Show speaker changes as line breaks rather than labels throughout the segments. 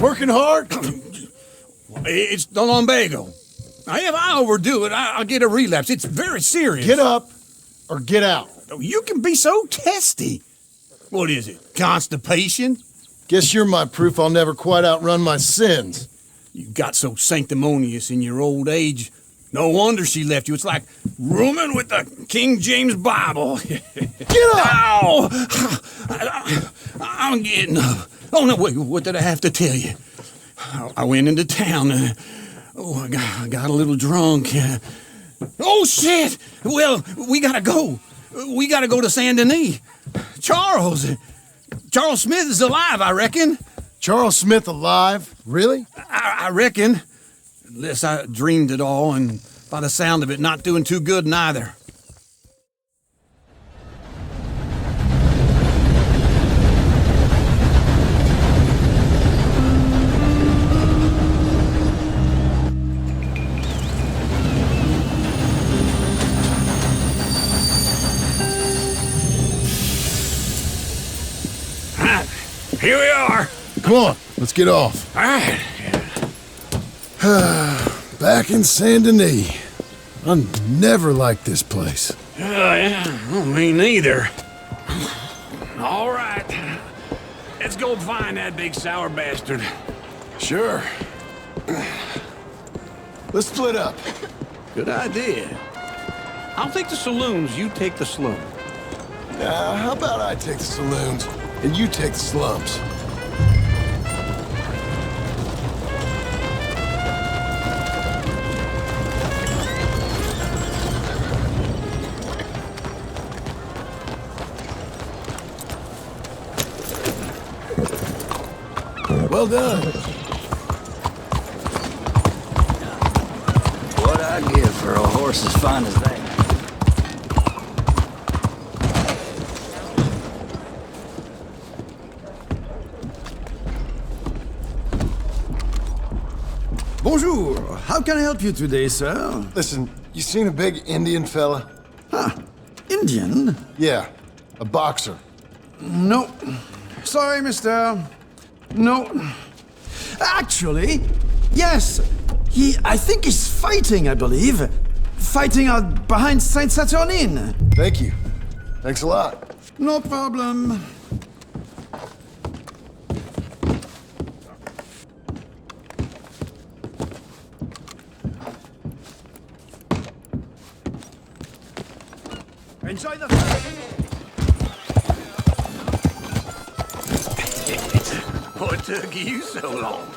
Working hard?
It's the lumbago. If I overdo it, I'll get a relapse. It's very serious.
Get up or get out.
You can be so testy. What is it, constipation?
Guess you're my proof I'll never quite outrun my sins.
You got so sanctimonious in your old age. No wonder she left you. It's like rooming with the King James Bible.
Get up!
Ow! I'm getting up. Oh, no, wait, what did I have to tell you? I went into town. I got a little drunk. Oh, shit! Well, we gotta go. We gotta go to Saint Denis. Charles Smith is alive, I reckon.
Charles Smith alive? Really?
I reckon. Unless I dreamed it all, and by the sound of it, not doing too good neither. Here we are.
Come on, let's get off.
All right.
Back in Saint Denis. I never liked this place.
Yeah, well, me neither. All right. Let's go find that big sour bastard.
Sure. Let's split up.
Good idea. I'll take the saloons, you take the slum.
How about I take the saloons and you take the slums? Well done.
What'd I give for a horse as fine as that?
Bonjour. How can I help you today, sir?
Listen, you seen a big Indian fella?
Huh. Indian?
Yeah, a boxer.
No. Sorry, mister. No. Actually, yes. I think he's fighting, I believe. Fighting out behind Saint Saturnin.
Thank you. Thanks a lot.
No problem. Enjoy the...
What took you so long?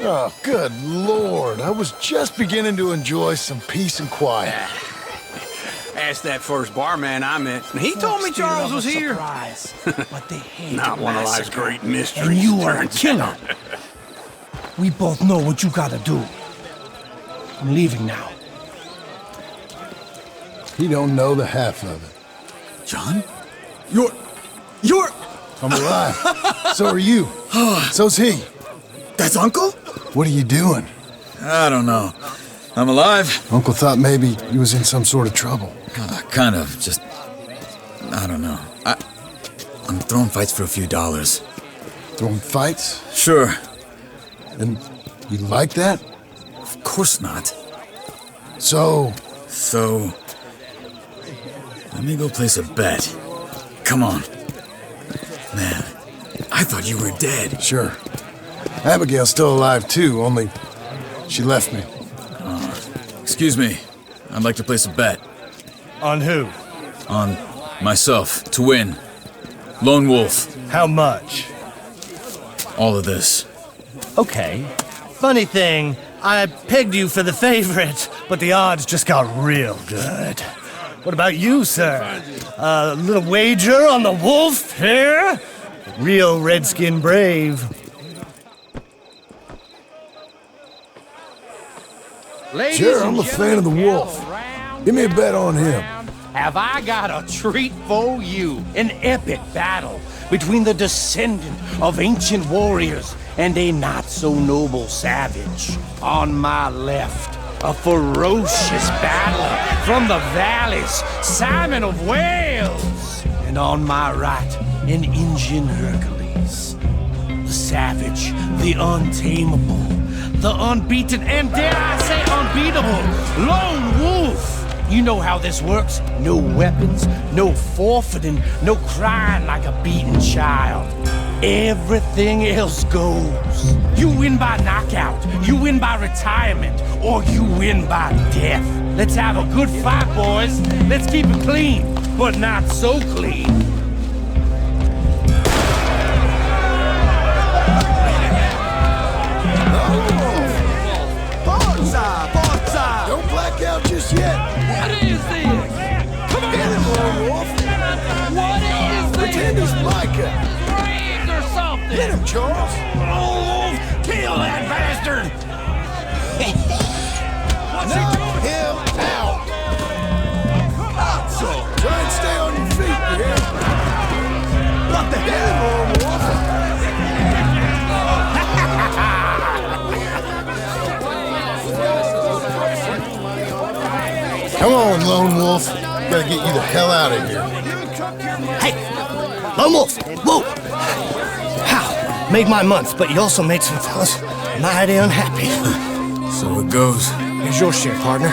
Oh, good Lord. I was just beginning to enjoy some peace and quiet.
Asked that first barman I met, and he told me Charles was here.
But they hate
Not one of life's great mysteries.
And you are a killer. We both know what you gotta do. I'm leaving now.
He don't know the half of it.
John?
You're...
I'm alive. So are you. So's he.
That's Uncle?
What are you doing?
I don't know. I'm alive.
Uncle thought maybe he was in some sort of trouble.
Kind of. Just... I don't know. I'm throwing fights for a few dollars.
Throwing fights?
Sure.
And you like that?
Of course not.
So...
Let me go place a bet. Come on. Man, I thought you were dead.
Sure. Abigail's still alive too, only she left me.
Excuse me. I'd like to place a bet.
On who?
On myself, to win. Lone Wolf.
How much?
All of this.
Okay. Funny thing, I pegged you for the favorite, but the odds just got real good. What about you, sir? A little wager on the wolf here? Real redskin brave.
Sure, I'm a fan of the wolf. Give me a bet on him.
Have I got a treat for you? An epic battle between the descendant of ancient warriors and a not-so-noble savage. On my left, a ferocious battler from the valleys, Simon of Wales. And on my right, an Indian Hercules. The savage, the untamable, the unbeaten, and dare I say unbeatable, lone wolf. You know how this works. No weapons, no forfeiting, no crying like a beaten child. Everything else goes. You win by knockout, you win by retirement, or you win by death. Let's have a good fight, boys. Let's keep it clean, but not so clean.
Don't black out just yet.
What is this? Come on!
Hit him, Lone Wolf.
What is this?
Pretend he's Micah.
Rigged or something?
Hit him, Charles.
Oh, kill that bastard!
Knock him out. So, try and stay on your feet, you hear? What the hell, Lone Wolf? Come on, Lone Wolf. Gotta get you the hell out of here.
Hey, Lone Wolf, whoa! How? Made my month, but you also made some fellas mighty unhappy.
So it goes.
Here's your share, partner.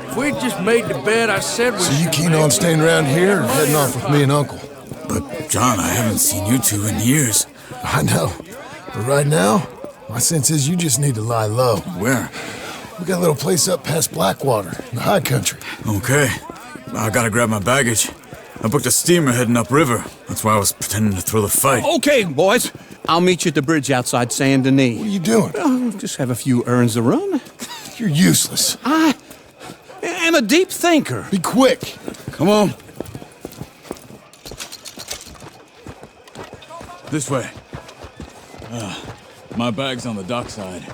If we just made the bed, I said we
So you keen on staying around here or heading off with me and Uncle?
But, John, I haven't seen you two in years.
I know. But right now, my sense is you just need to lie low.
Where?
We got a little place up past Blackwater, in the high country.
Okay. I gotta grab my baggage. I booked a steamer heading upriver. That's why I was pretending to throw the fight.
Okay, boys. I'll meet you at the bridge outside Saint Denis.
What are you doing?
Oh, just have a few errands to run.
You're useless.
I am a deep thinker.
Be quick.
Come on. This way. My bag's on the dockside.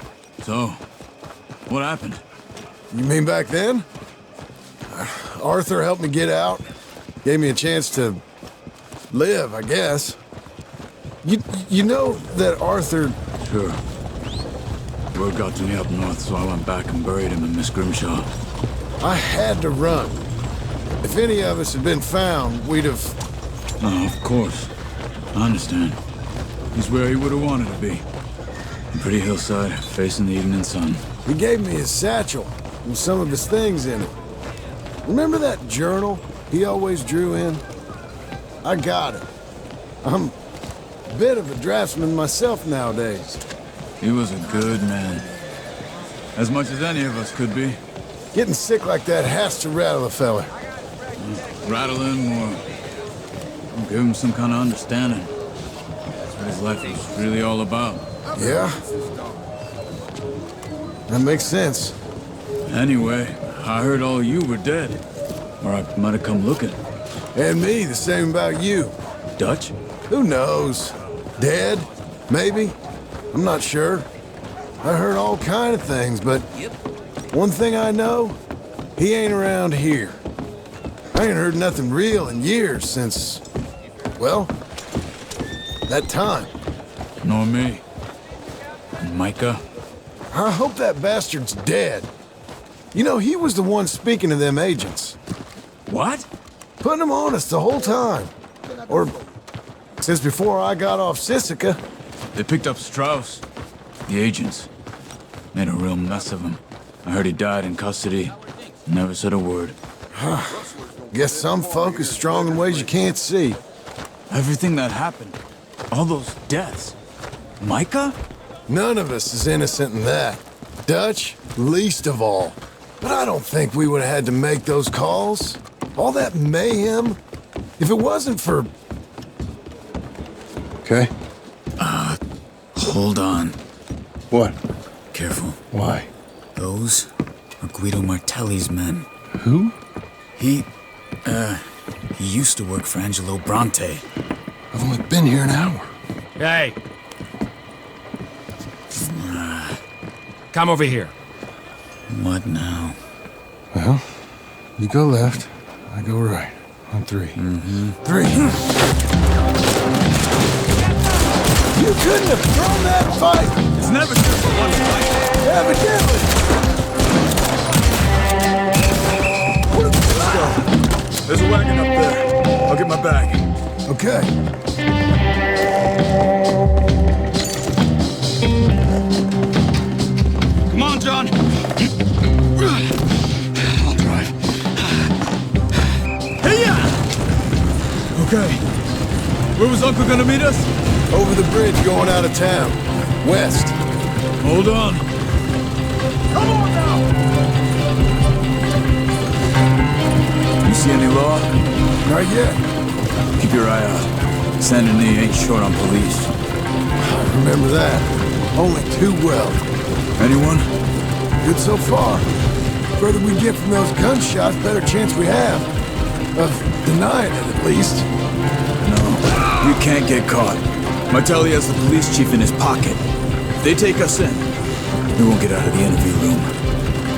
So, what happened?
You mean back then? Arthur helped me get out. Gave me a chance to live, I guess. You know that Arthur...
Sure. Word got to me up north, so I went back and buried him in Miss Grimshaw.
I had to run. If any of us had been found, we'd have...
Oh, of course. I understand. He's where he would have wanted to be. A pretty hillside, facing the evening sun.
He gave me his satchel with some of his things in it. Remember that journal he always drew in? I got it. I'm a bit of a draftsman myself nowadays.
He was a good man. As much as any of us could be.
Getting sick like that has to rattle a fella.
Rattle him or give him some kind of understanding. That's what his life was really all about.
Yeah? That makes sense.
Anyway, I heard all you were dead. Or I might have come looking.
And me, the same about you.
Dutch?
Who knows? Dead? Maybe? I'm not sure. I heard all kind of things, but one thing I know, he ain't around here. I ain't heard nothing real in years since, well, that time.
Nor me. And Micah?
I hope that bastard's dead. You know, he was the one speaking to them agents.
What?
Putting them on us the whole time. Or since before I got off Sisika.
They picked up Strauss. The agents. Made a real mess of him. I heard he died in custody. Never said a word.
Guess some folk is strong in ways you can't see.
Everything that happened. All those deaths. Micah?
None of us is innocent in that. Dutch, least of all. But I don't think we would have had to make those calls. All that mayhem. If it wasn't for... Okay.
Hold on.
What?
Careful.
Why?
Those are Guido Martelli's men.
Who?
He used to work for Angelo Bronte.
I've only been here an hour.
Hey. Come over here.
What now?
Well, you go left, I go right. On three. Three. You couldn't have thrown that fight!
It's never just one fight.
Evidently!
Let's go. There's a wagon up there. I'll get my bag.
Okay.
Okay. Where was Uncle gonna meet us?
Over the bridge going out of town. West.
Hold on.
Come on now!
You see any law?
Not yet.
Keep your eye out. Saint Denis ain't short on police.
I remember that. Only too well.
Anyone?
Good so far. Further we get from those gunshots, better chance we have. Of denying it, at least.
No, you can't get caught. Martelli has the police chief in his pocket. If they take us in, we won't get out of the interview room.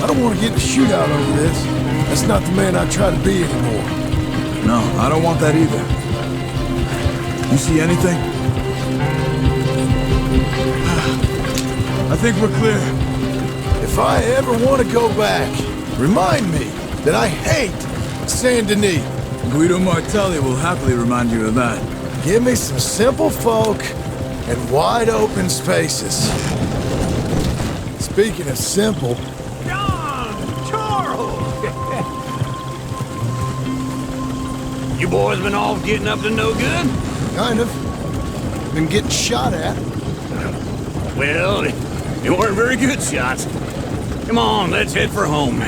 I don't want to get in a shootout over this. That's not the man I try to be anymore.
No, I don't want that either. You see anything? I think we're clear.
If I ever want to go back, remind me that I hate Saint Denis.
Guido Martelli will happily remind you of that.
Give me some simple folk and wide open spaces. Speaking of simple,
John! Charles! You boys been off getting up to no good?
kind of. Been getting shot at.
Well, they weren't very good shots. Come on, let's head for home.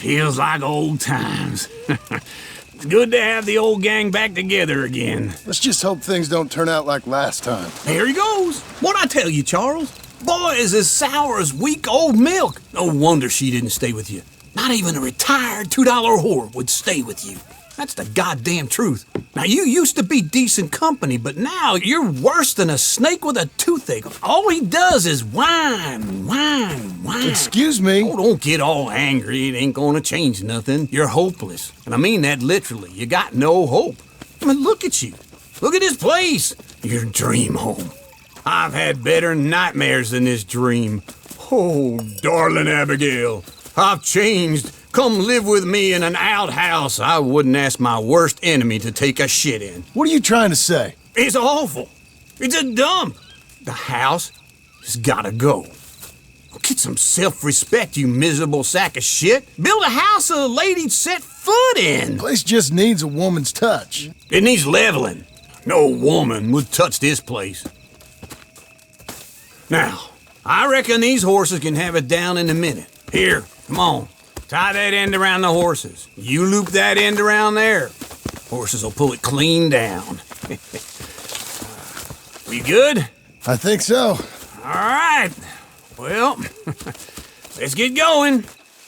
Feels like old times. It's good to have the old gang back together again.
Let's just hope things don't turn out like last time.
There he goes. What'd I tell you, Charles? Boy is as sour as week-old milk. No wonder she didn't stay with you. Not even a retired $2 whore would stay with you. That's the goddamn truth. Now, you used to be decent company, but now you're worse than a snake with a toothache. All he does is whine, whine, whine.
Excuse me?
Oh, don't get all angry. It ain't gonna change nothing. You're hopeless. And I mean that literally. You got no hope. I mean, look at you. Look at this place. Your dream home. I've had better nightmares than this dream. Oh, darling Abigail, I've changed. Come live with me in an outhouse I wouldn't ask my worst enemy to take a shit in.
What are you trying to say?
It's awful. It's a dump. The house has gotta go. Get some self-respect, you miserable sack of shit. Build a house a lady'd set foot in.
Place just needs a woman's touch.
It needs leveling. No woman would touch this place. Now, I reckon these horses can have it down in a minute. Here, come on. Tie that end around the horses. You loop that end around there. Horses will pull it clean down. We good?
I think so.
All right. Well, let's get going.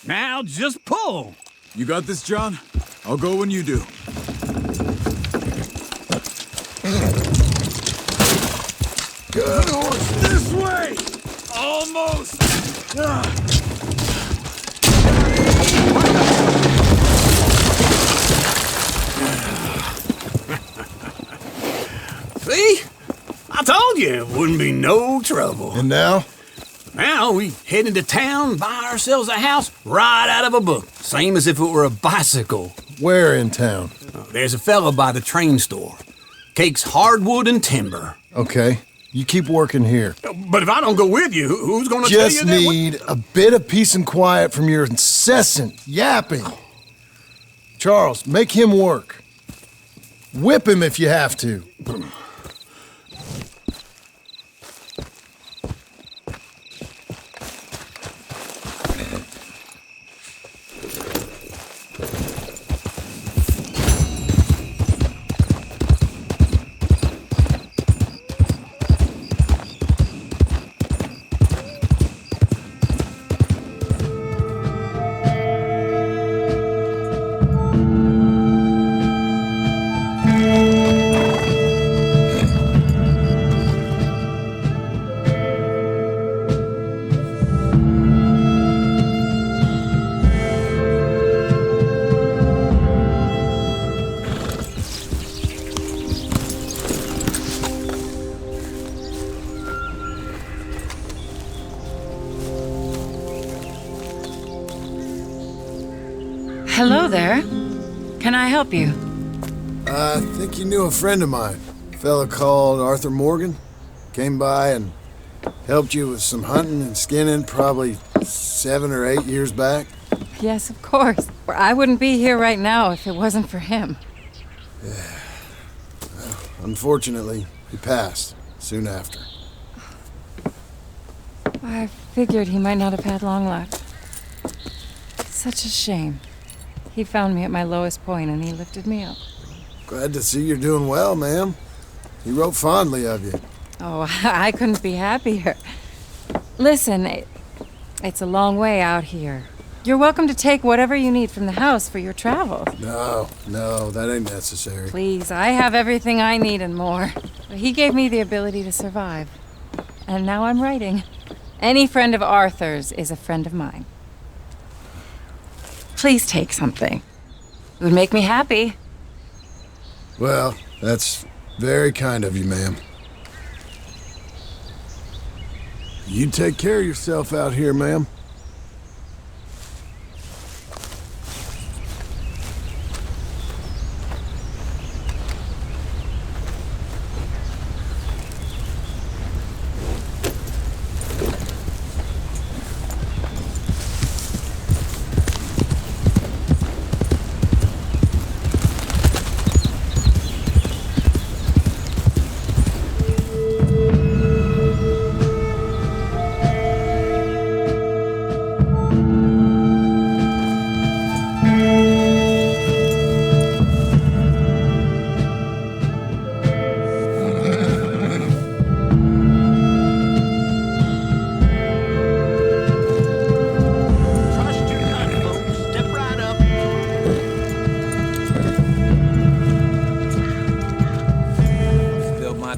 Now just pull.
You got this, John? I'll go when you do.
Good horse.
This way! Almost!
See? I told you it wouldn't be no trouble.
And now?
Now we head into town, buy ourselves a house right out of a book. Same as if it were a bicycle.
Where in town?
There's a fella by the train store. Cakes hardwood and timber.
Okay. You keep working here.
But if I don't go with you, who's gonna tell you
Just
that?
need a bit of peace and quiet from your incessant yapping. Charles, make him work. Whip him if you have to.
Hello there. Can I help you?
I think you knew a friend of mine, a fella called Arthur Morgan. Came by and helped you with some hunting and skinning probably 7 or 8 years back.
Yes, of course. I wouldn't be here right now if it wasn't for him.
Yeah. Well, unfortunately, he passed soon after.
I figured he might not have had long left. Such a shame. He found me at my lowest point and he lifted me up.
Glad to see you're doing well, ma'am. He wrote fondly of you.
Oh, I couldn't be happier. Listen, it's a long way out here. You're welcome to take whatever you need from the house for your travels.
No, that ain't necessary.
Please, I have everything I need and more. He gave me the ability to survive. And now I'm writing. Any friend of Arthur's is a friend of mine. Please take something. It would make me happy.
Well, that's very kind of you, ma'am. You take care of yourself out here, ma'am.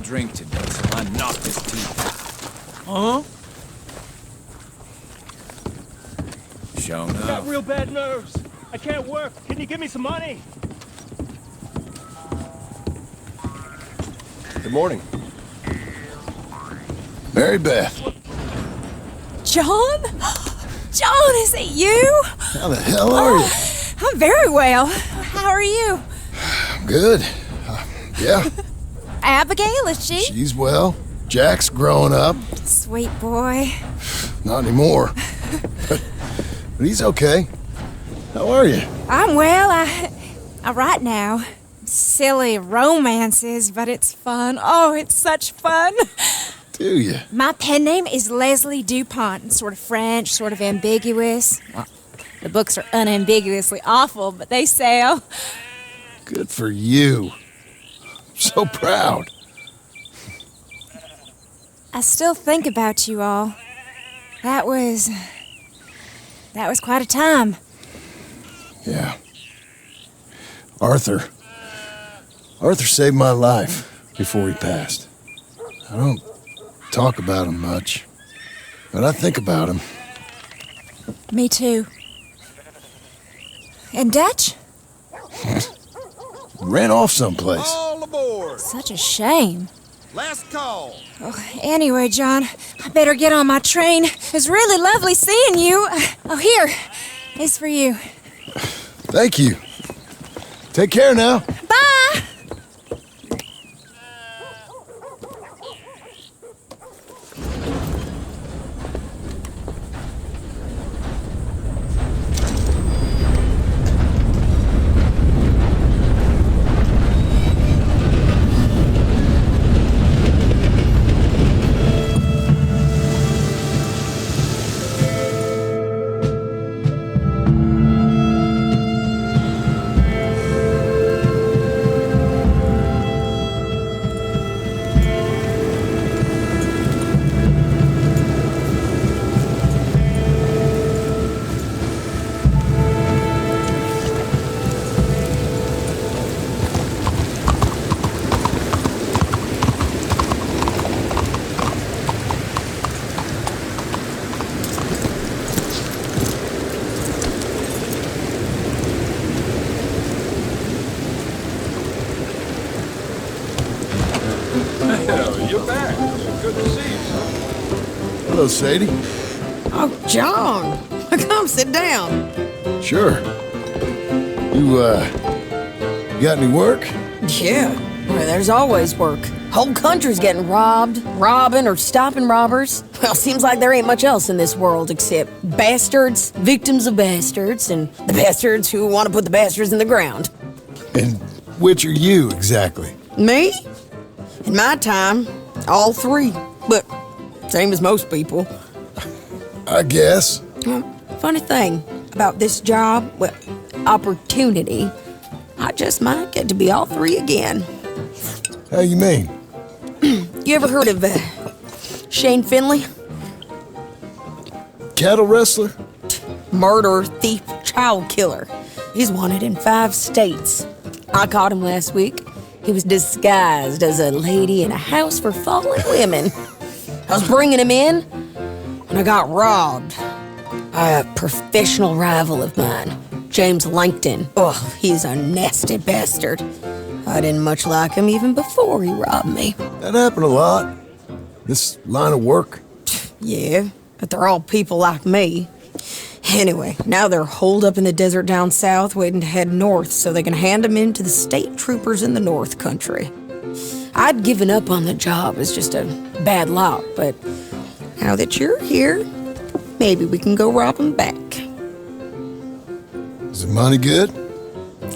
Drink today, so I knocked his teeth out.
Huh?
Shown
I got
up.
real bad nerves. I can't work. Can you give me some money?
Good morning.
Mary Beth,
John? John, is it you?
how the hell are you?
I'm very well. How are you?
Good. Yeah,
Abigail, is she?
she's well. Jack's growing up.
Sweet boy.
Not anymore. but he's okay. How are you?
I'm well. I write now. Silly romances, but it's fun. Oh, it's such fun.
Do you?
My pen name is Leslie Dupont. It's sort of French, sort of ambiguous. Well, the books are unambiguously awful, but they sell.
Good for you. So proud.
I still think about you all. That was quite a time.
Yeah. Arthur saved my life before he passed. I don't talk about him much, but I think about him.
Me too. And Dutch?
Ran off someplace.
All aboard!
Such a shame.
Last call!
Oh, anyway, John, I better get on my train. It was really lovely seeing you. Oh, here. It's for you.
Thank you. Take care now.
Bye!
You're back. Good to see you, son.
Hello, Sadie.
Oh, John, come sit down.
Sure. You got any work?
Yeah, well, there's always work. Whole country's getting robbed, robbing, or stopping robbers. Well, seems like there ain't much else in this world except bastards, victims of bastards, and the bastards who want to put the bastards in the ground.
And which are you, exactly?
Me? In my time, all three. But same as most people.
I guess.
Funny thing about this job, well, opportunity, I just might get to be all three again.
How you mean?
You ever heard of Shane Finley?
Cattle wrestler?
Murderer, thief, child killer. He's wanted in 5 states. I caught him last week. He was disguised as a lady in a house for fallen women. I was bringing him in, and I got robbed by a professional rival of mine, James Langton. Oh, he's a nasty bastard. I didn't much like him even before he robbed me.
That happened a lot. This line of work.
Yeah, but they're all people like me. Anyway, now they're holed up in the desert down south, waiting to head north so they can hand them in to the state troopers in the North Country. I'd given up on the job as just a bad lot, but now that you're here, maybe we can go rob them back.
Is the money good?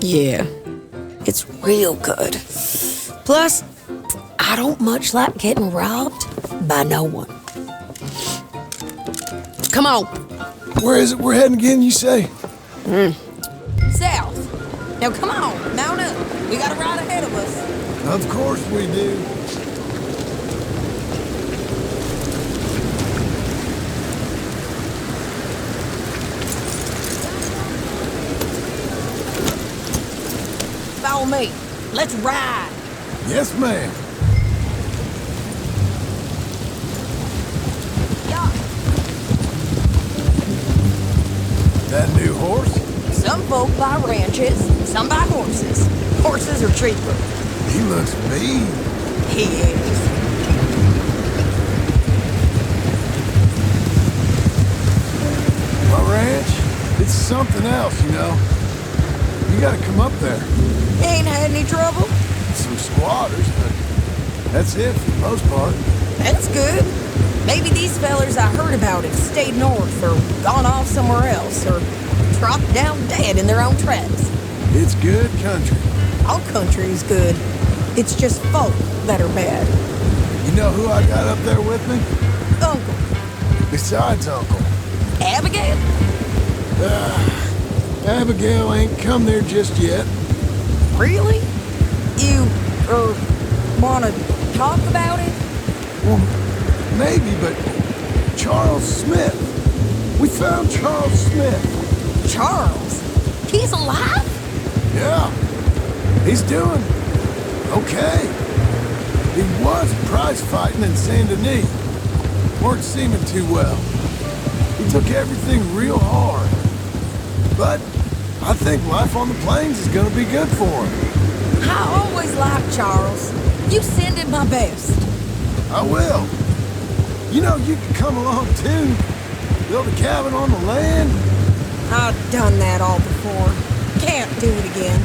Yeah, it's real good. Plus, I don't much like getting robbed by no one. Come on.
Where is it we're heading again, you say?
South. Now come on, mount up. We got a ride ahead of us.
Of course we do.
Follow me. Let's ride.
Yes, ma'am.
Yeah.
That new horse?
Some folk buy ranches, some buy horses. Horses are cheaper.
He looks mean.
He is.
My ranch, it's something else, you know. You gotta come up there.
Ain't had any trouble?
Some squatters, but that's it for the most part.
That's good. Maybe these fellers I heard about have stayed north or gone off somewhere else or dropped down dead in their own tracks.
It's good country.
All country is good. It's just folk that are bad.
You know who I got up there with me?
Uncle.
Besides Uncle.
Abigail?
Abigail ain't come there just yet.
Really? You, wanna talk about it?
Well, maybe, but Charles Smith. We found Charles Smith.
Charles? He's alive?
Yeah. He's doing okay. He was prize fighting in Saint Denis. Weren't seeming too well. He took everything real hard. But I think life on the plains is gonna be good for him.
I always liked Charles. You send him my best.
I will. You know, you can come along too. Build a cabin on the land.
I've done that all before. Can't do it again.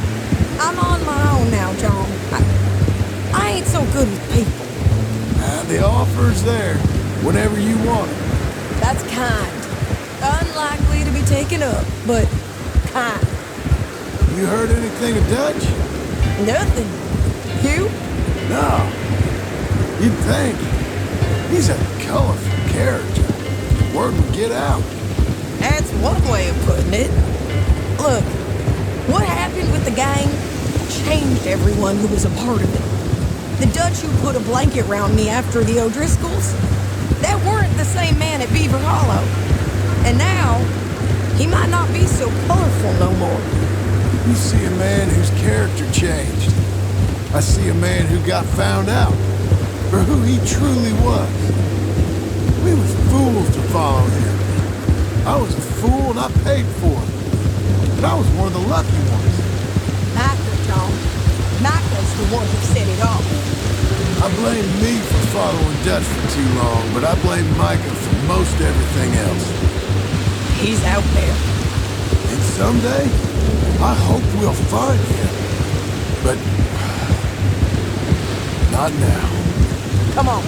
I'm on my own now, John. I ain't so good with people.
The offer's there whenever you want it.
That's kind. Unlikely to be taken up, but kind.
You heard anything of Dutch?
Nothing. You?
No. You'd think. He's a colorful character. Word would get out.
That's one way of putting it. Look, what happened with the gang changed everyone who was a part of it. The Dutch who put a blanket round me after the O'Driscolls, that weren't the same man at Beaver Hollow. And now, he might not be so colorful no more.
You see a man whose character changed. I see a man who got found out for who he truly was. We was fools to follow him. I was a fool and I paid for it. But I was one of the lucky ones.
Micah, John. Micah's the one who set it off.
I blame me for following Dutch for too long, but I blame Micah for most everything else.
He's out there.
And someday, I hope we'll find him. But... not now.
Come on.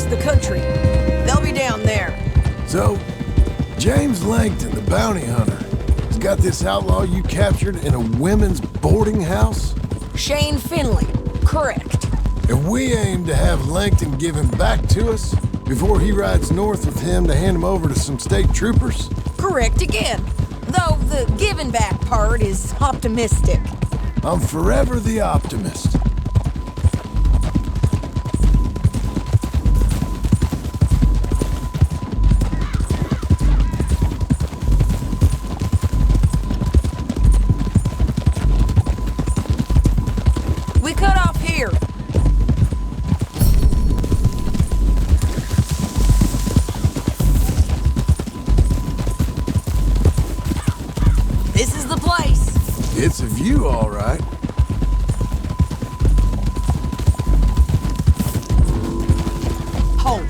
The country. They'll be down there.
So, James Langton, the bounty hunter, has got this outlaw you captured in a women's boarding house?
Shane Finley. Correct.
And we aim to have Langton give him back to us before he rides north with him to hand him over to some state troopers?
Correct again. Though the giving back part is optimistic.
I'm forever the optimist. It's a view, all right.
Home.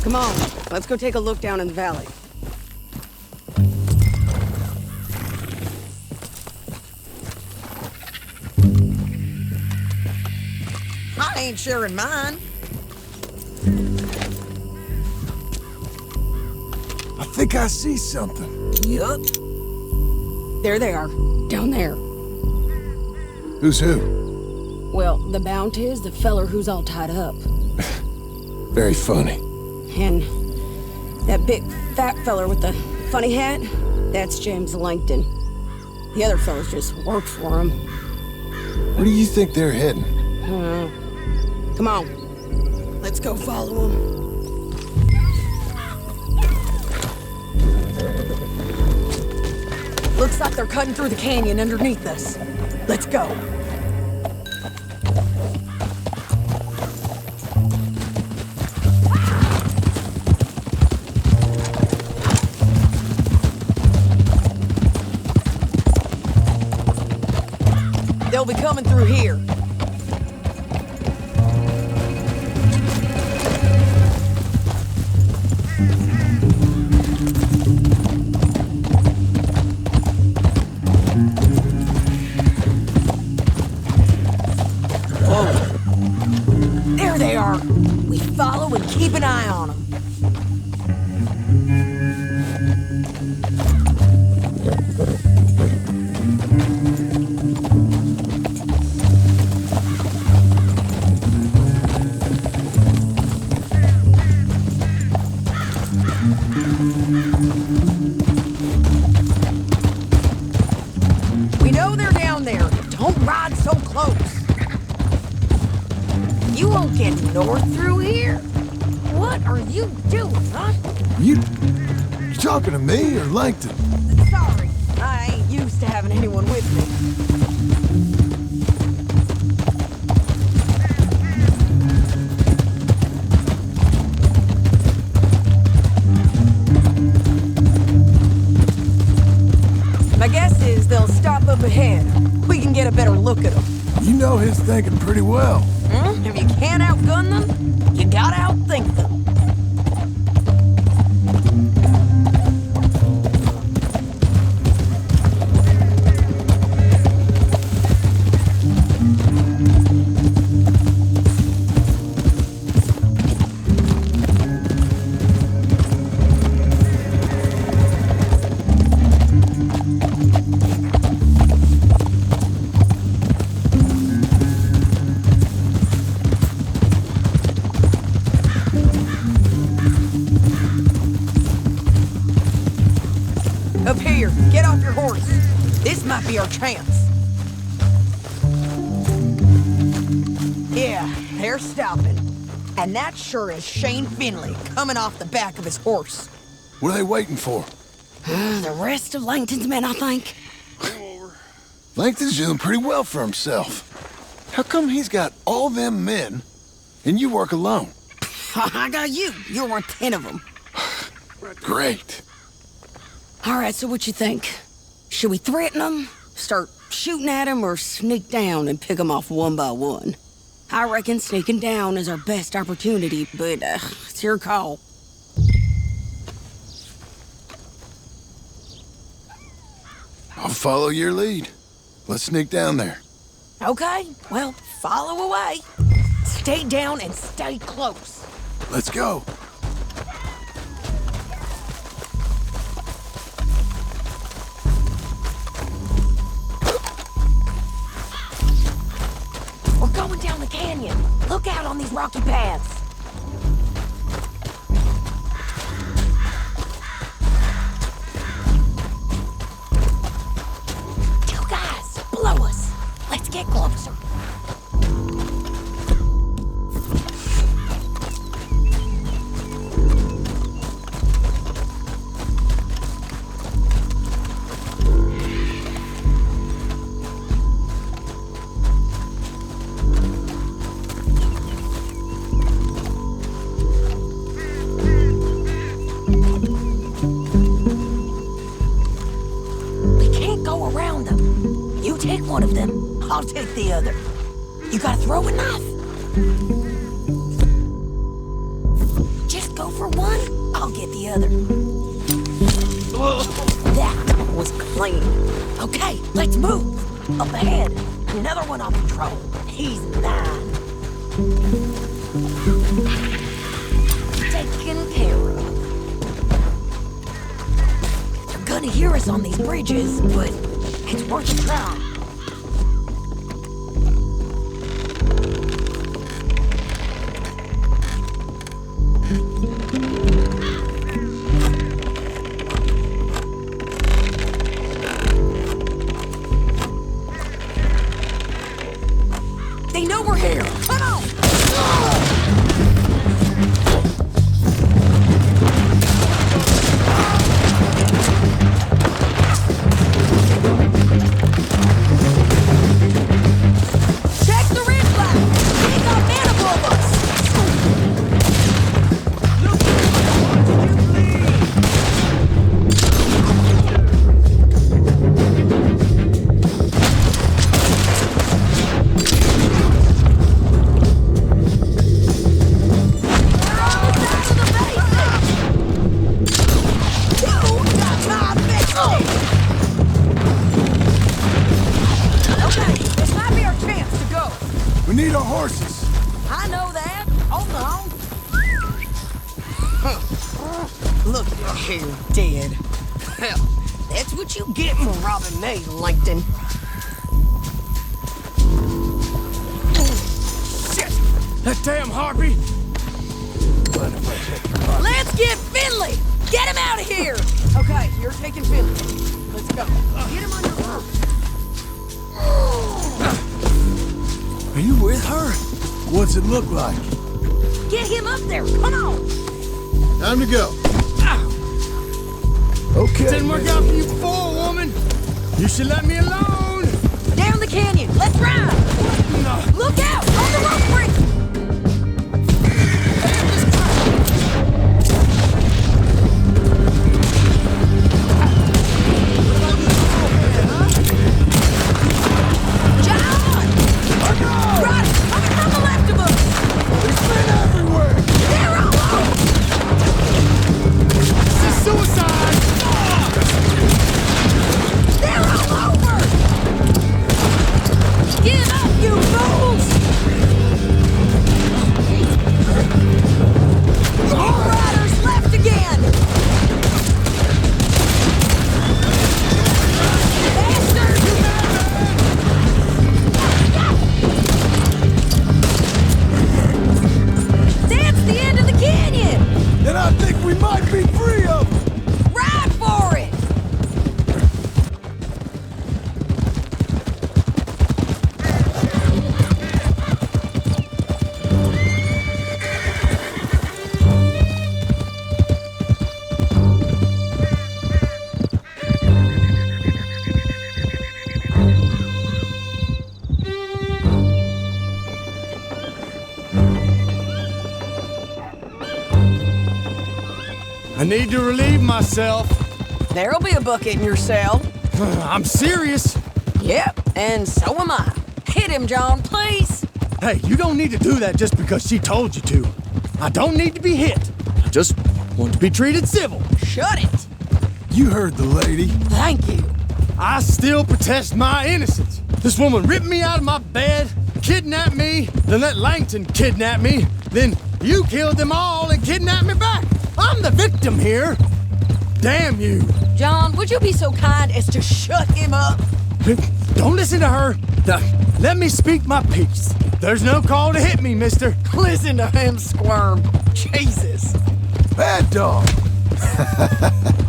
Come on, let's go take a look down in the valley. I ain't sharing mine.
I think I see something.
Yup. There they are, down there.
Who's who?
Well, the bounty is the feller who's all tied up.
Very funny.
And that big fat feller with the funny hat, that's James Langton. The other fellas just worked for him.
Where do you think they're heading?
Come on, let's go follow them. Looks like they're cutting through the canyon underneath us. Let's go. They'll be coming through here. Follow and keep an eye on them. We know they're down there. Don't ride so close. You won't get north through here? What are you doing, huh?
You talking to me or Langton?
Sorry, I ain't used to having anyone with me. My guess is they'll stop up ahead. We can get a better look at them.
You know his thinking pretty well.
If you can't outgun them, you gotta outthink them. Up here, get off your horse. This might be our chance. Yeah, they're stopping. And that sure is Shane Finley coming off the back of his horse.
What are they waiting for?
The rest of Langton's men, I think.
Langton's doing pretty well for himself. How come he's got all them men, and you work alone?
I got you. You're worth 10 of them.
Great.
All right, so what you think? Should we threaten them, start shooting at them, or sneak down and pick them off one by one? I reckon sneaking down is our best opportunity, but it's your call.
I'll follow your lead. Let's sneak down there.
Okay, well, follow away. Stay down and stay close.
Let's go.
We're going down the canyon. Look out on these rocky paths. Two guys below us. Let's get closer. Take one of them, I'll take the other. You gotta throw a knife. Just go for one, I'll get the other. That was clean. Okay, let's move. Up ahead, another one on patrol. He's mine. Taken care of. They're gonna hear us on these bridges, but it's worth a try. They know we're here. Come on! Check the red flag. They got men above us.
We need our horses.
I know that. Hold on. Look here, dead. Hell, that's what you get for robbing me, Langton.
Shit! That damn harpy!
Let's get Finley! Get him out of here! Okay, you're taking Finley. Let's go. Get him on your roof.
Are you with her? What's it look like?
Get him up there. Come on.
Time to go. Okay.
Didn't work out for you before, woman. You should let me alone.
Down the canyon. Let's ride.
No.
Look out on the rope break.
I need to relieve myself.
There'll be a bucket in your cell.
I'm serious.
Yep, and so am I. Hit him, John, please.
Hey, you don't need to do that just because she told you to. I don't need to be hit. I just want to be treated civil.
Shut it.
You heard the lady.
Thank you.
I still protest my innocence. This woman ripped me out of my bed, kidnapped me, then let Langton kidnap me, then you killed them all and kidnapped me back. I'm the victim here. Damn you.
John, would you be so kind as to shut him up?
Don't listen to her. Let me speak my piece. There's no call to hit me, mister.
Listen to him squirm. Jesus.
Bad dog.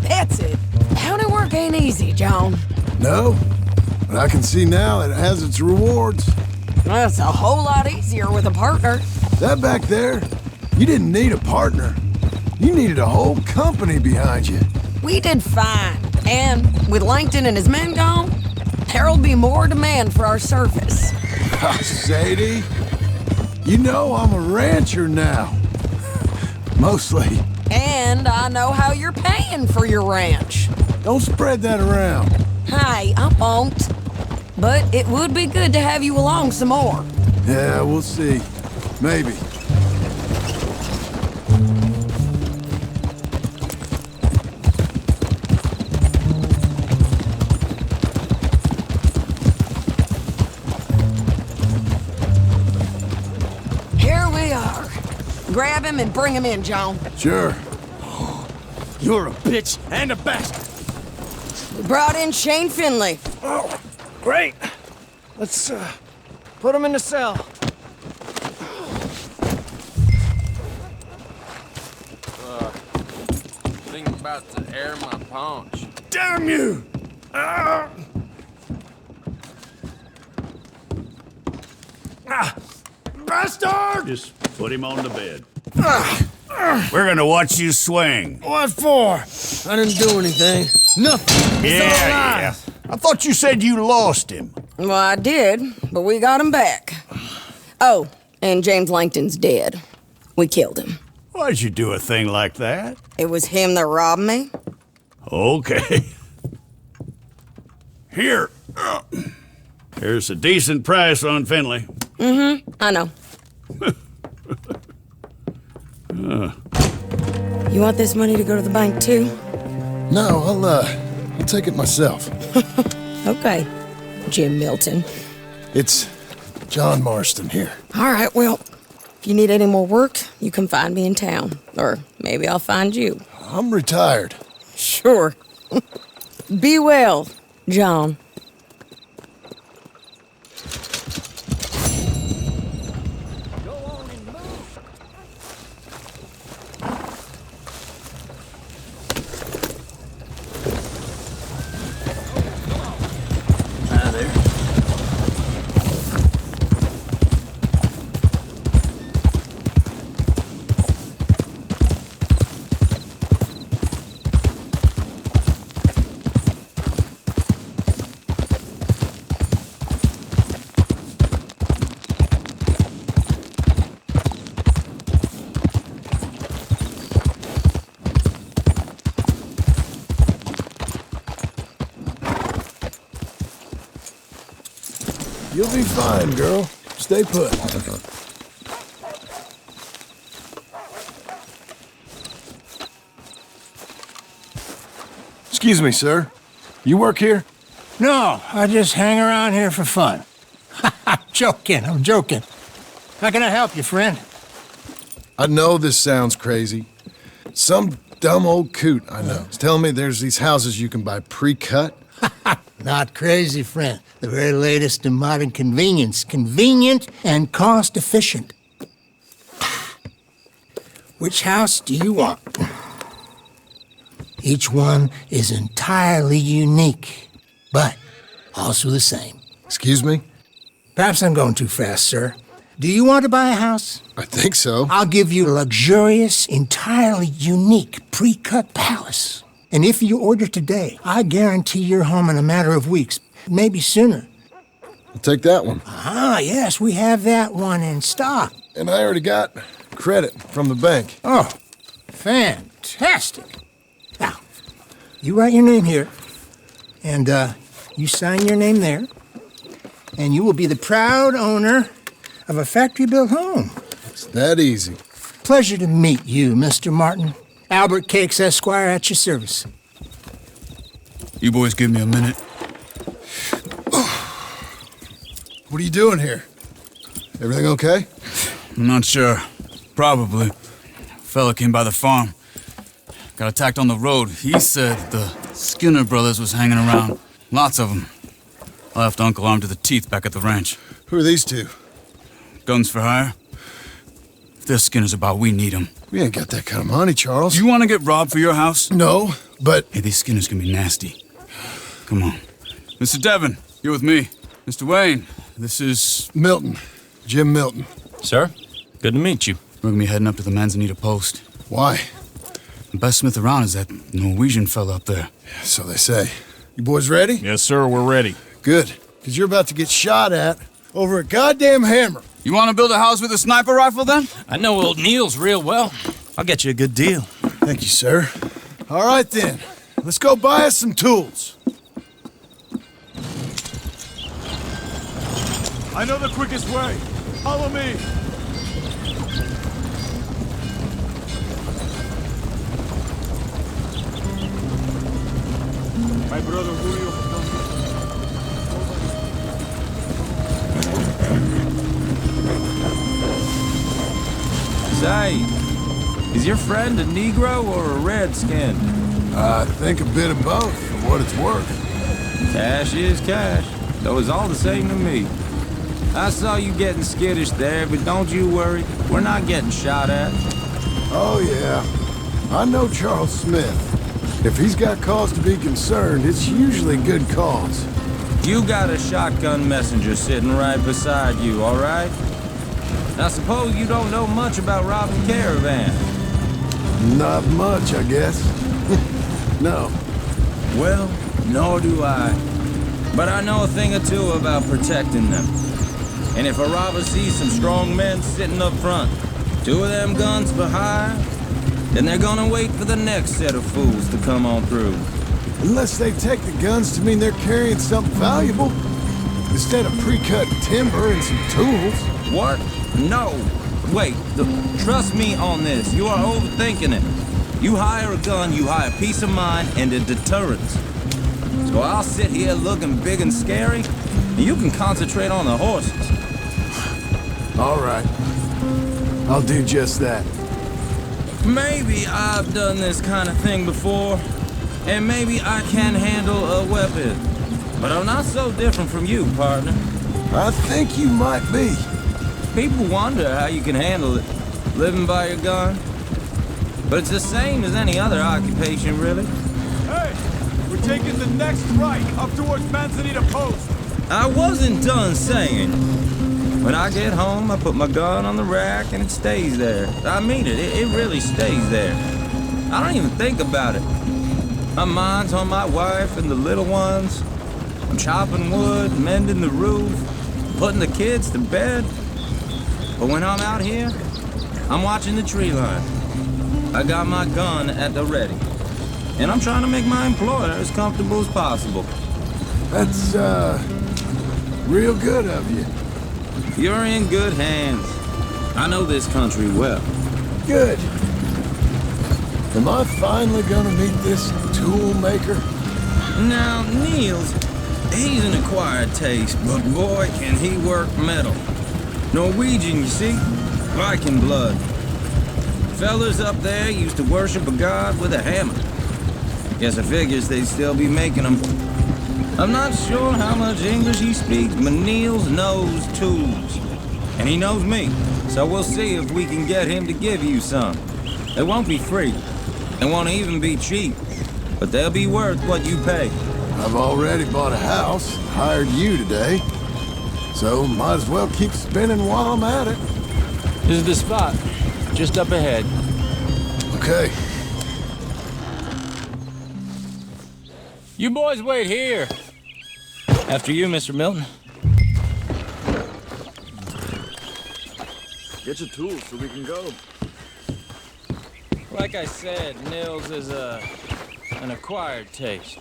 That's it. County work ain't easy, John.
No, but I can see now it has its rewards.
That's a whole lot easier with a partner.
That back there, you didn't need a partner. You needed a whole company behind you.
We did fine. And with Langton and his men gone, there'll be more demand for our service.
Sadie, you know I'm a rancher now. Mostly.
And I know how you're paying for your ranch.
Don't spread that around.
Hey, I won't. But it would be good to have you along some more.
Yeah, we'll see. Maybe.
Here we are. Grab him and bring him in, John.
Sure.
You're a bitch and a bastard.
We brought in Shane Finley.
Oh, great. Let's put him in the cell.
Think about to air my paunch.
Damn you! Bastard!
Just put him on the bed. We're gonna watch you swing.
What for? I didn't do anything. Nothing.
Yeah. I thought you said you lost him.
Well, I did, but we got him back. Oh, and James Langton's dead. We killed him.
Why'd you do a thing like that?
It was him that robbed me.
Okay. Here. Here's a decent price on Finley.
Mm-hmm, I know. You want this money to go to the bank, too?
No, I'll take it myself.
Okay, Jim Milton.
It's John Marston here.
All right, well, if you need any more work, you can find me in town. Or maybe I'll find you.
I'm retired.
Sure. Be well, John.
You'll be fine, girl. Stay put. Excuse me, sir. You work here?
No, I just hang around here for fun. I'm joking. How can I help you, friend?
I know this sounds crazy. Some dumb old coot I know is telling me there's these houses you can buy pre-cut.
Not crazy, friend. The very latest in modern convenience. Convenient and cost-efficient. Which house do you want? Each one is entirely unique, but also the same.
Excuse me?
Perhaps I'm going too fast, sir. Do you want to buy a house?
I think so.
I'll give you a luxurious, entirely unique pre-cut palace. And if you order today, I guarantee your home in a matter of weeks, maybe sooner.
I'll take that one.
Ah, yes, we have that one in stock.
And I already got credit from the bank.
Oh, fantastic.
Fantastic. Now, you write your name here, and you sign your name there, and you will be the proud owner of a factory-built home.
It's that easy.
Pleasure to meet you, Mr. Martin. Albert Cakes, Esquire, at your service.
You boys give me a minute.
What are you doing here? Everything okay?
I'm not sure. Probably. Fella came by the farm. Got attacked on the road. He said the Skinner brothers was hanging around. Lots of them. I left Uncle armed to the teeth back at the ranch.
Who are these two?
Guns for hire? If they're Skinner's about, we need them.
We ain't got that kind of money, Charles.
You want to get robbed for your house?
No, but...
Hey, these Skinners can be nasty. Come on. Mr. Devon, you're with me. Mr. Wayne, this is...
Milton. Jim Milton.
Sir, good to meet you.
We're gonna be heading up to the Manzanita post.
Why?
The best smith around is that Norwegian fella up there.
Yeah, so they say. You boys ready?
Yes, sir, we're ready.
Good, because you're about to get shot at over a goddamn hammer.
You want to build a house with a sniper rifle, then?
I know old Neil's real well. I'll get you a good deal.
Thank you, sir. All right, then. Let's go buy us some tools.
I know the quickest way. Follow me. My brother Julio.
Say, is your friend a Negro or a Redskin?
I think a bit of both, for what it's worth.
Cash is cash, though it's all the same to me. I saw you getting skittish there, but don't you worry. We're not getting shot at.
Oh, yeah. I know Charles Smith. If he's got cause to be concerned, it's usually good cause.
You got a shotgun messenger sitting right beside you, all right? I suppose you don't know much about robbing caravans.
Not much, I guess. No.
Well, nor do I. But I know a thing or two about protecting them. And if a robber sees some strong men sitting up front, 2 of them guns for hire, then they're gonna wait for the next set of fools to come on through.
Unless they take the guns to mean they're carrying something valuable, instead of pre-cut timber and some tools.
What? No. Wait, trust me on this. You are overthinking it. You hire a gun, you hire peace of mind and a deterrence. So I'll sit here looking big and scary, and you can concentrate on the horses.
All right. I'll do just that.
Maybe I've done this kind of thing before, and maybe I can handle a weapon. But I'm not so different from you, partner.
I think you might be.
People wonder how you can handle it, living by your gun. But it's the same as any other occupation, really.
Hey, we're taking the next right, up towards Manzanita Post.
I wasn't done saying. When I get home, I put my gun on the rack and it stays there. I mean it, it really stays there. I don't even think about it. My mind's on my wife and the little ones. I'm chopping wood, mending the roof, putting the kids to bed. But when I'm out here, I'm watching the tree line. I got my gun at the ready. And I'm trying to make my employer as comfortable as possible.
That's, real good of you.
You're in good hands. I know this country well.
Good. Am I finally gonna meet this tool maker?
Now, Niels, he's an acquired taste, but boy, can he work metal. Norwegian, you see? Viking blood. Fellas up there used to worship a god with a hammer. Guess I figures they'd still be making them. I'm not sure how much English he speaks, but Niels knows tools. And he knows me, so we'll see if we can get him to give you some. They won't be free. They won't even be cheap. But they'll be worth what you pay.
I've already bought a house, hired you today. So might as well keep spinning while I'm at it.
This is the spot, just up ahead.
Okay.
You boys wait here. After you, Mr. Milton.
Get your tools so we can go.
Like I said, Nils is an acquired taste.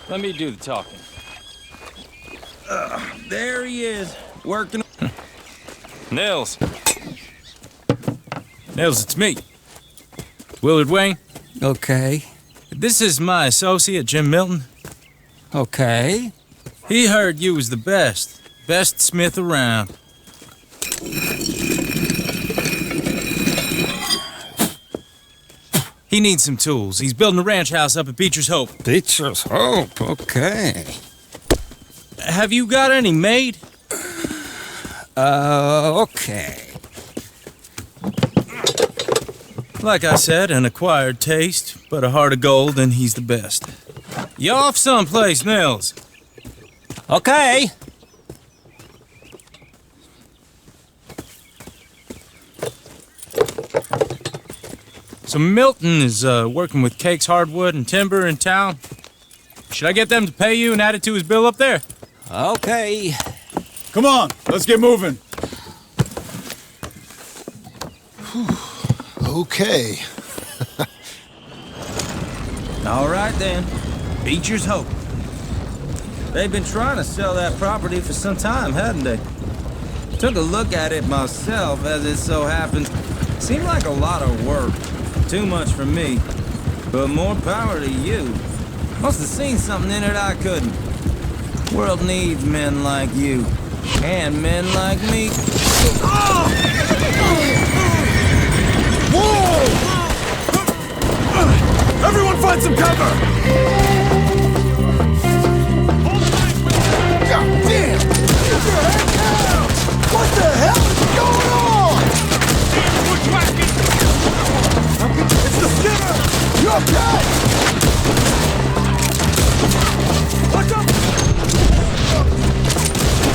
Let me do the talking. There he is, working. Nils. Nils, it's me. Willard Wayne.
Okay.
This is my associate, Jim Milton.
Okay.
He heard you was the best smith around. He needs some tools. He's building a ranch house up at Beecher's Hope.
Beecher's Hope, okay.
Have you got any made?
Okay.
Like I said, an acquired taste, but a heart of gold, and he's the best. You off someplace, Nils?
Okay.
So Milton is working with Cake's Hardwood and Timber in town. Should I get them to pay you and add it to his bill up there?
Okay.
Come on, let's get moving.
Okay.
All right then. Beecher's Hope. They've been trying to sell that property for some time, hadn't they? Took a look at it myself, as it so happens. Seemed like a lot of work. Too much for me. But more power to you. Must have seen something in it I couldn't. World needs men like you. And men like me.
Whoa! Everyone find some cover! God damn! Get your head down! What the hell is going on? It's the skipper! You okay? Watch out!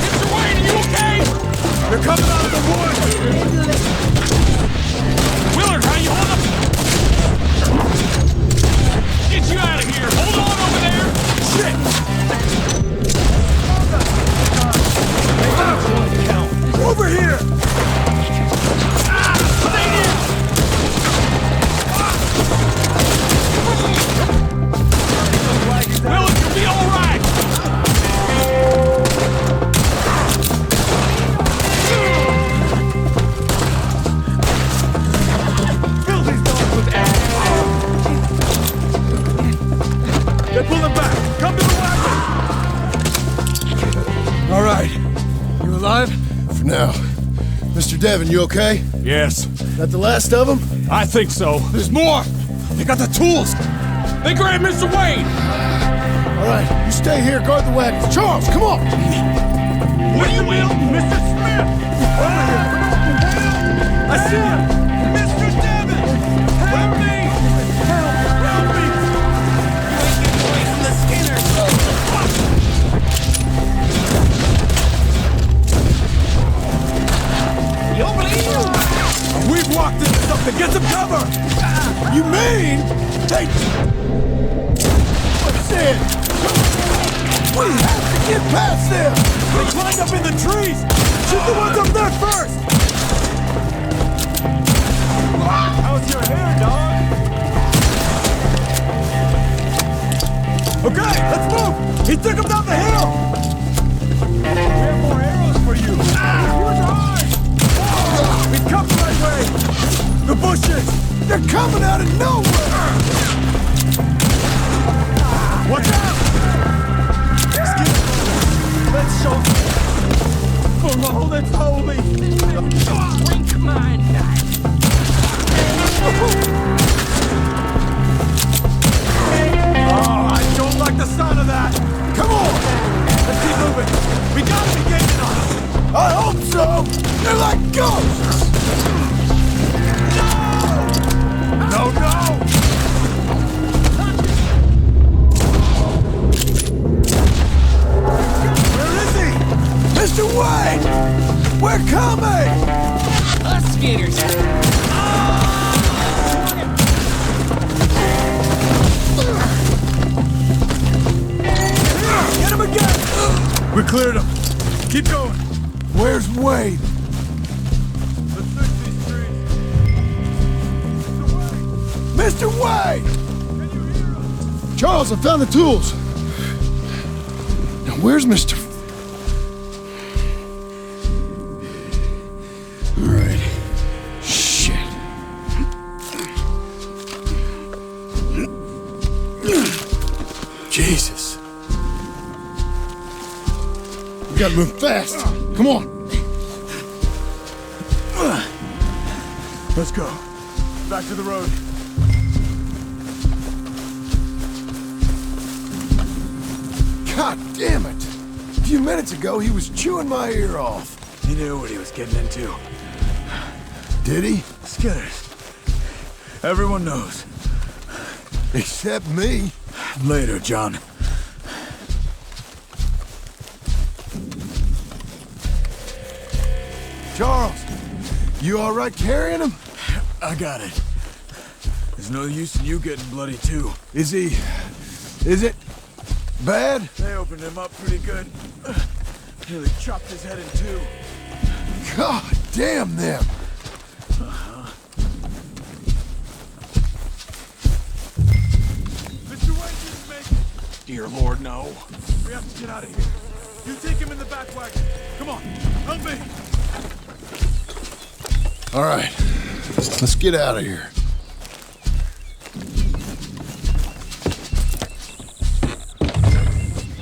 Mr. Wayne, are you okay? They're coming out of the woods! Willard, how you hold up? Get you out of here! Hold on over there! Shit! Over here! Stay here! Willard, you'll be all right! Fill these dogs with air! They're pulling back! Come to the wagon!
All right. You alive? For now. Mr. Devon, you okay?
Yes.
That the last of them?
I think so. There's more! They got the tools! They grabbed Mr. Wayne!
All right, you stay here, guard the wagons. Charles, come on!
What do you will? Mr. Smith! Over here! I see him! Mr. Devon! Help me! Help me! You ain't getting away from the Skinners! You don't believe you? We've walked into something! Get some cover! You mean they... What's it? We have to get past them! They climbed up in the trees! Shoot the ones up there first! How's your hair, dog? Okay, let's move! He took him down the hill! We have more arrows for you! Yours are hard! He's come the right way! The bushes! They're coming out of nowhere! Watch out! Let's show for all that's holy! Drink mine! Oh, I don't like the sound of that! Come on! Let's keep moving! We gotta be gaining on them! I hope so! They're like ghosts! No! No, no! Mr. Wayne! We're coming!
Us skinners!
Get him again! We cleared him. Keep going.
Where's Wayne?
Let's fix these trees. Mr. Wayne!
Mr. Wade! Charles, I found the tools. Now, where's Mr. All right. Shit. Jesus. We gotta move fast. Come on. Let's go. Back to the road. God damn it! A few minutes ago, he was chewing my ear off.
He knew what he was getting into.
Did he?
Skinners. Everyone knows.
Except me.
Later, John.
Charles, you all right carrying him?
I got it. There's no use in you getting bloody, too.
Is it bad?
They opened him up pretty good. Nearly chopped his head in two.
God damn them!
Mr. Wade didn't make it.
Dear Lord, no.
We have to get out of here. You take him in the back wagon. Come on, help me.
All right, let's get out of here.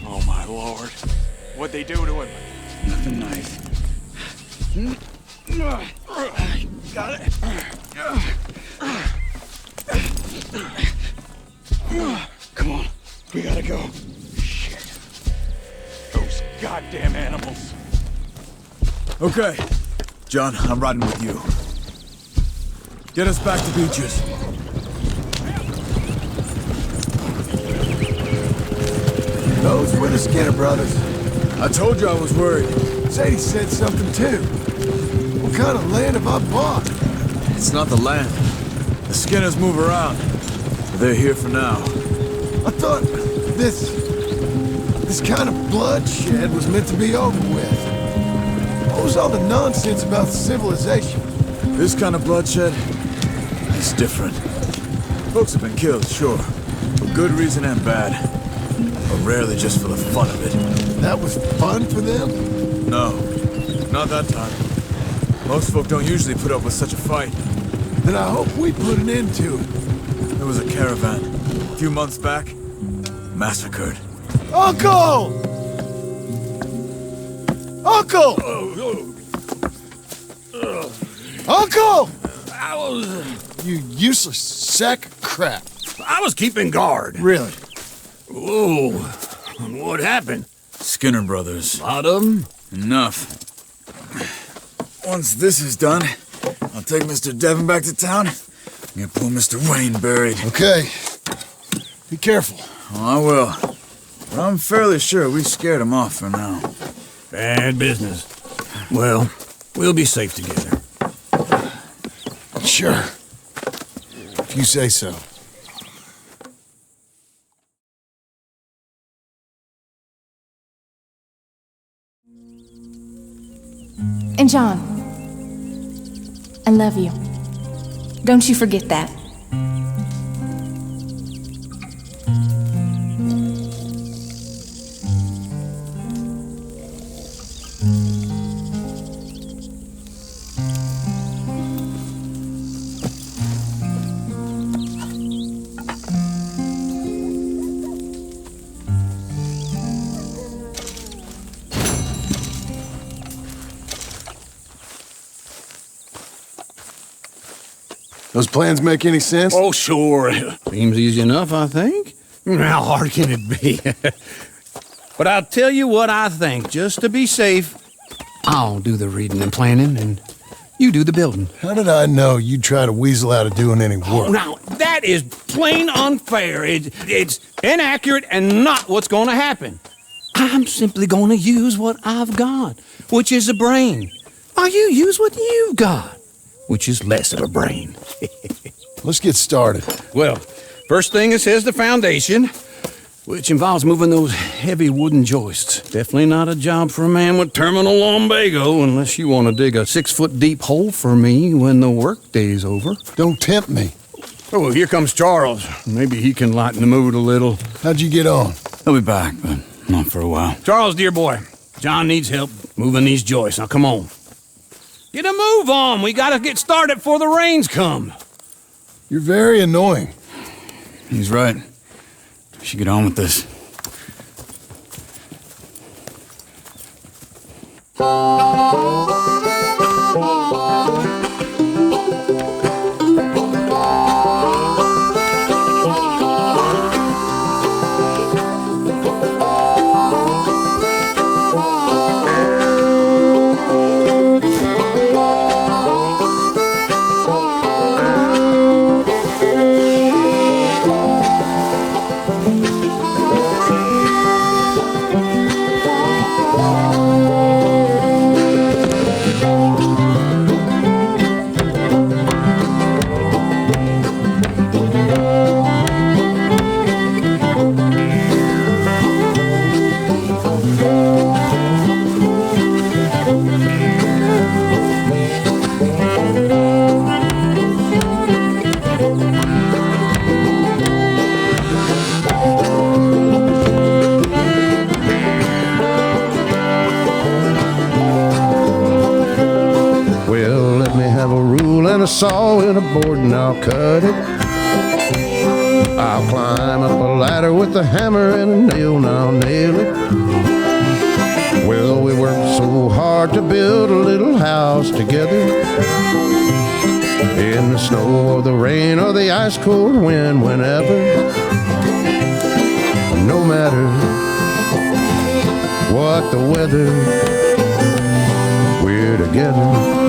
Oh, my Lord. What'd they do to him?
Nothing nice.
Got it. Come on. We gotta go. Shit. Those goddamn animals.
Okay. John, I'm riding with you. Get us back to Beaches.
Those were the Skinner brothers.
I told you I was worried.
Sadie said something too. What kind of land have I bought?
It's not the land. The Skinners move around. But they're here for now.
I thought this kind of bloodshed was meant to be over with. What was all the nonsense about civilization?
This kind of bloodshed is different. Folks have been killed, sure. For good reason and bad. But rarely just for the fun of it.
That was fun for them?
No, not that time. Most folk don't usually put up with such a fight.
Then I hope we put an end to it.
There was a caravan, a few months back, massacred.
Uncle! Uncle! Uncle! You useless sack of crap.
I was keeping guard.
Really?
Whoa. What happened?
Skinner brothers.
Lot of them?
Enough. Once this is done, I'll take Mr. Devon back to town and get poor Mr. Wayne buried.
Okay. Be careful.
Oh, I will. But I'm fairly sure we scared him off for now.
Bad business. Well, we'll be safe together.
Sure. If you say so.
And John, I love you. Don't you forget that.
Those plans make any sense?
Oh, sure. Seems easy enough, I think. How hard can it be? But I'll tell you what I think, just to be safe. I'll do the reading and planning, and you do the building.
How did I know you'd try to weasel out of doing any work?
Now, that is plain unfair. It's inaccurate and not what's going to happen. I'm simply going to use what I've got, which is a brain. While you use what you've got, which is less of a brain.
Let's get started.
Well, first thing it says the foundation, which involves moving those heavy wooden joists. Definitely not a job for a man with terminal lumbago unless you want to dig a 6-foot deep hole for me when the workday's over.
Don't tempt me.
Oh, here comes Charles. Maybe he can lighten the mood a little.
How'd you get on?
He'll be back, but not for a while.
Charles, dear boy, John needs help moving these joists. Now, come on. Get a move on. We gotta get started before the rains come.
You're very annoying.
He's right. We should get on with this.
A saw and a board and I'll cut it. I'll climb up a ladder with a hammer and a nail and I'll nail it. Well, we worked so hard to build a little house together. In the snow or the rain or the ice cold wind, whenever. No matter what the weather, we're together.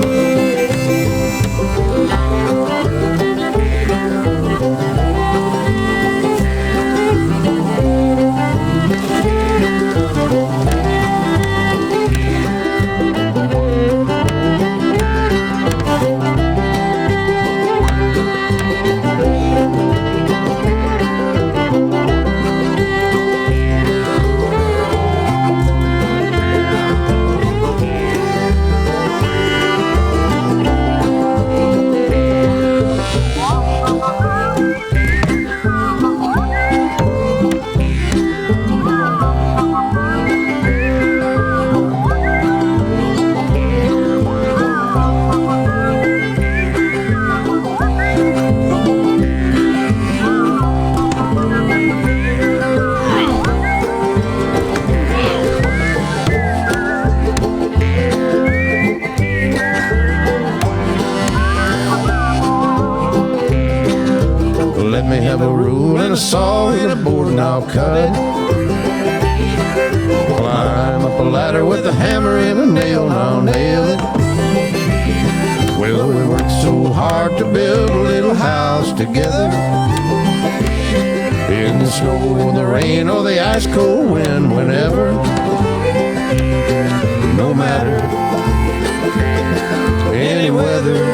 Let me have a rule and a saw and a board and I'll cut it. Climb up a ladder with a hammer and a nail and I'll nail it. Well, we worked so hard to build a little house together. In the snow or the rain or the ice cold wind, whenever. No matter any weather,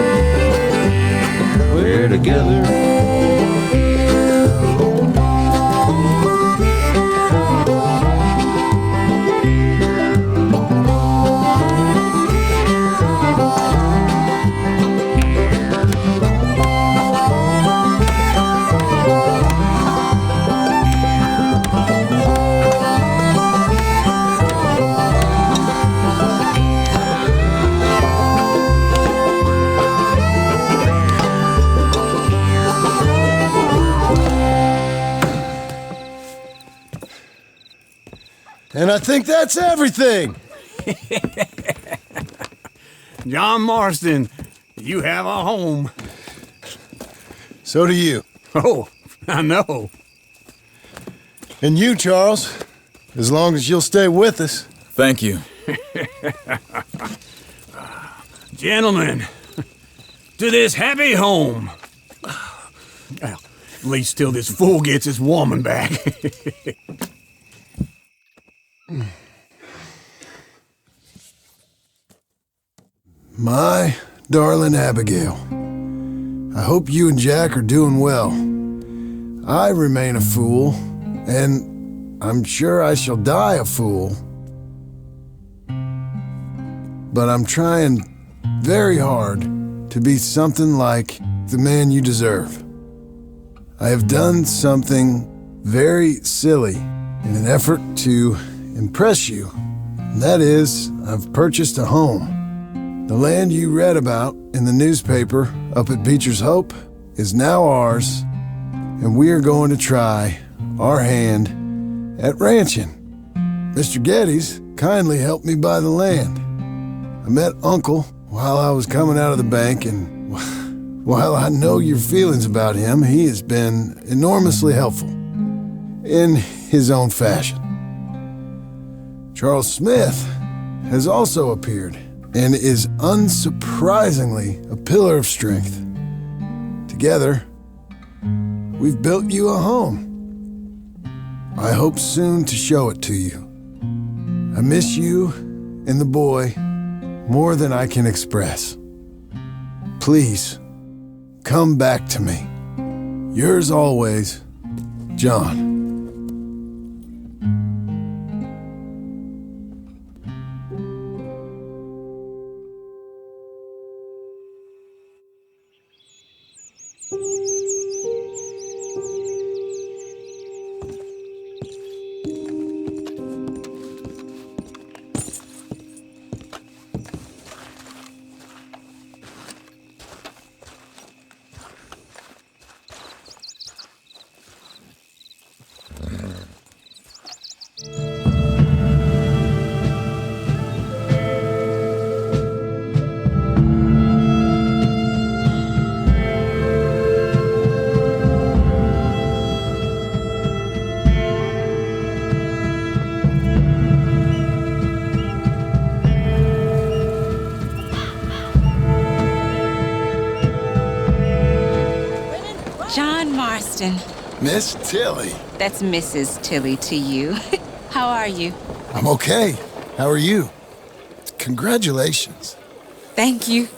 we're together.
And I think that's everything.
John Marston, you have a home.
So do you.
Oh, I know.
And you, Charles, as long as you'll stay with us.
Thank you.
Gentlemen, to this happy home. Well, at least till this fool gets his woman back.
My darling Abigail, I hope you and Jack are doing well. I remain a fool, and I'm sure I shall die a fool. But I'm trying very hard to be something like the man you deserve. I have done something very silly in an effort to impress you. And that is, I've purchased a home. The land you read about in the newspaper up at Beecher's Hope is now ours, and we are going to try our hand at ranching. Mr. Geddes kindly helped me buy the land. I met Uncle while I was coming out of the bank, and while I know your feelings about him, he has been enormously helpful in his own fashion. Charles Smith has also appeared and is unsurprisingly a pillar of strength. Together, we've built you a home. I hope soon to show it to you. I miss you and the boy more than I can express. Please, come back to me. Yours always, John.
John Marston.
Miss Tilly.
That's Mrs. Tilly to you. How are you?
I'm okay. How are you? Congratulations.
Thank you.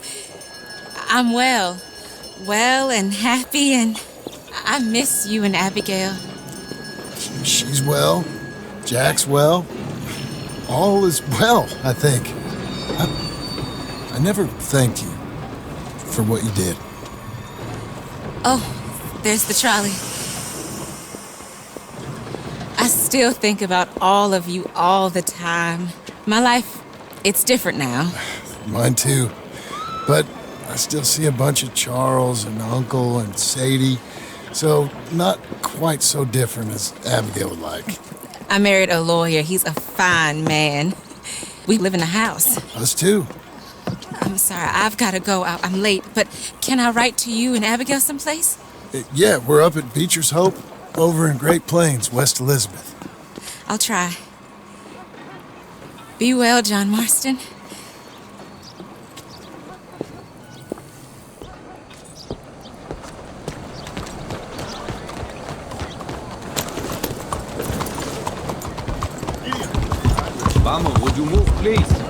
I'm well. Well and happy, and I miss you and Abigail.
She's well. Jack's well. All is well, I think. I never thanked you for what you did.
Oh, there's the trolley. I still think about all of you all the time. My life, it's different now.
Mine too. But I still see a bunch of Charles and Uncle and Sadie. So not quite so different as Abigail would like.
I married a lawyer. He's a fine man. We live in a house.
Us too.
I'm sorry, I've got to go. I'm late, but can I write to you and Abigail someplace?
Yeah, we're up at Beecher's Hope, over in Great Plains, West Elizabeth.
I'll try. Be well, John Marston.
Vamos, would you move, please?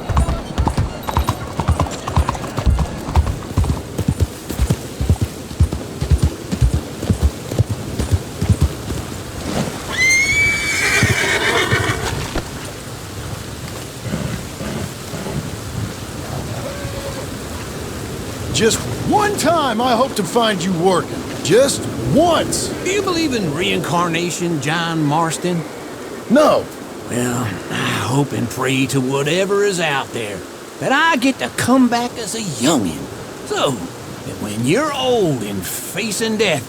Just one time I hope to find you working. Just once.
Do you believe in reincarnation, John Marston?
No.
Well, I hope and pray to whatever is out there that I get to come back as a youngin'. So that when you're old and facing death,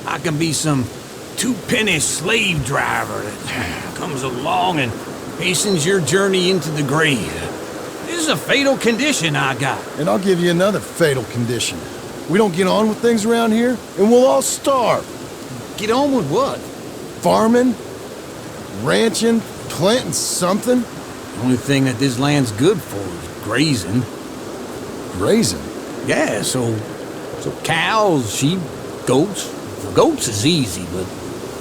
I can be some two-penny slave driver that comes along and hastens your journey into the grave. This is a fatal condition I got.
And I'll give you another fatal condition. We don't get on with things around here, and we'll all starve.
Get on with what?
Farming, ranching, planting something.
The only thing that this land's good for is grazing.
Grazing?
Yeah, so cows, sheep, goats. Goats is easy, but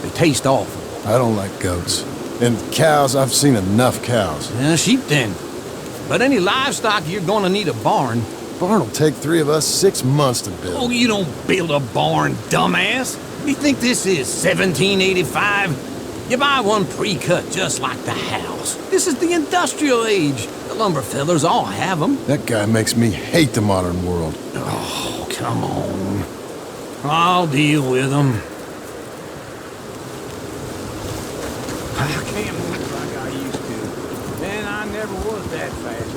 they taste awful.
I don't like goats. And cows, I've seen enough cows.
Sheep then. But any livestock, you're gonna need a barn.
Barn will take 3 of us 6 months to build.
Oh, you don't build a barn, dumbass. You think this is 1785? You buy one pre-cut just like the house. This is the industrial age. The lumber fellers all have them.
That guy makes me hate the modern world.
Oh, come on. I'll deal with them. I can't move like I used to. And I never was that fast.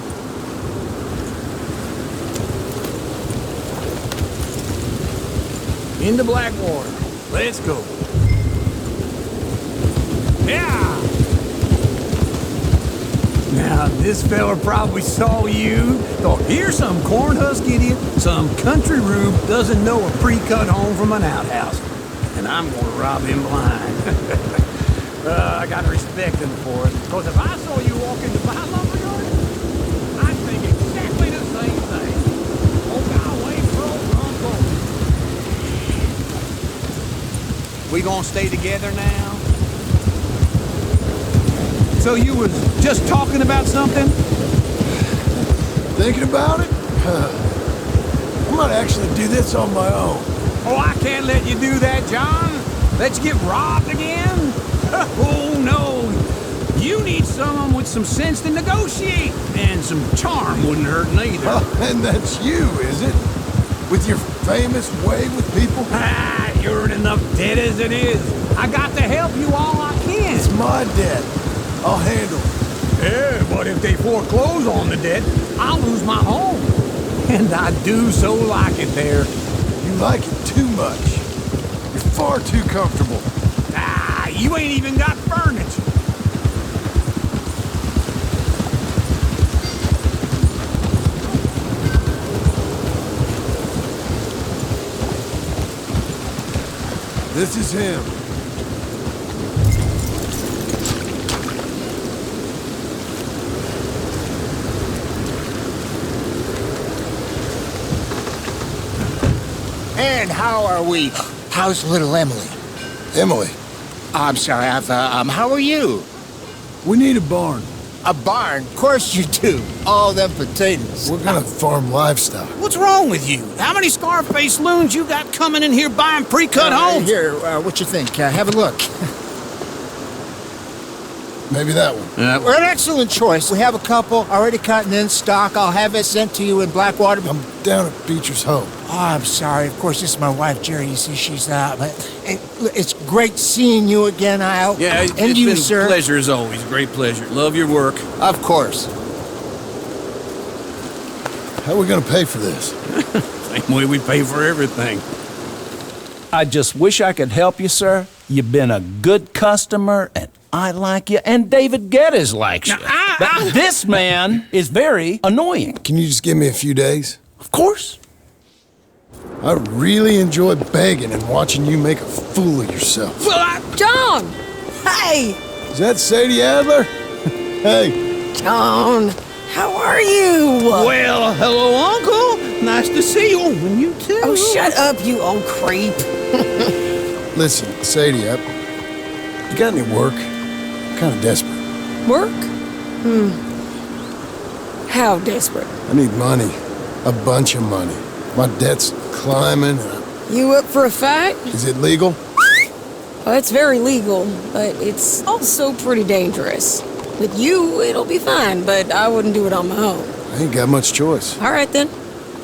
Into Blackwater. Let's go. Yeah! Now, this fella probably saw you, thought, here's some cornhusk idiot, some country rube doesn't know a pre-cut home from an outhouse. And I'm gonna rob him blind. I gotta respect him for it, because if I saw you walk into my lumberyard, I'd think exactly the same thing. Oh, away from Uncle. We gonna stay together now? So you was just talking about something?
Thinking about it? I might actually do this on my own.
Oh, I can't let you do that, John. Let you get robbed again? Oh, no. You need someone with some sense to negotiate. And some charm wouldn't hurt neither.
And that's you, is it? With your famous way with people?
Ah, you're in enough debt as it is. I got to help you all I can.
It's my debt. I'll handle it.
Yeah, but if they foreclose on the debt, I'll lose my home. And I do so like it there.
You like it too much. You're far too comfortable.
Ah, you ain't even got furniture.
This is him.
And how are we? How's little Emily?
Emily.
I'm sorry, how are you?
We need a barn.
A barn? Of course you do. All them potatoes.
We're gonna farm livestock.
What's wrong with you? How many Scarface loons you got coming in here buying pre-cut homes?
Here, what you think? Have a look.
Maybe that one.
We're an excellent choice. We have a couple already cut and in stock. I'll have it sent to you in Blackwater.
I'm down at Beecher's home.
Oh, I'm sorry. Of course, this is my wife, Jerry. You see, she's out. But it's great seeing you again, Al.
Yeah,
and
it's
you,
been
sir.
a pleasure as always. Great pleasure. Love your work.
Of course.
How are we gonna pay for this?
Same way we pay for everything.
I just wish I could help you, sir. You've been a good customer, and I like you, and David Geddes likes you. But this man is very annoying.
Can you just give me a few days?
Of course.
I really enjoy begging and watching you make a fool of yourself.
Well, John! Hey!
Is that Sadie Adler? Hey.
John, how are you?
Well, hello, Uncle. Nice to see you. And you too.
Oh, shut up, you old creep.
Listen, Sadie, you got any work? Kind of desperate.
Work? How desperate?
I need money. A bunch of money. My debt's climbing.
You up for a fight?
Is it legal?
Well, it's very legal, but it's also pretty dangerous. With you, it'll be fine, but I wouldn't do it on my own.
I ain't got much choice.
All right, then.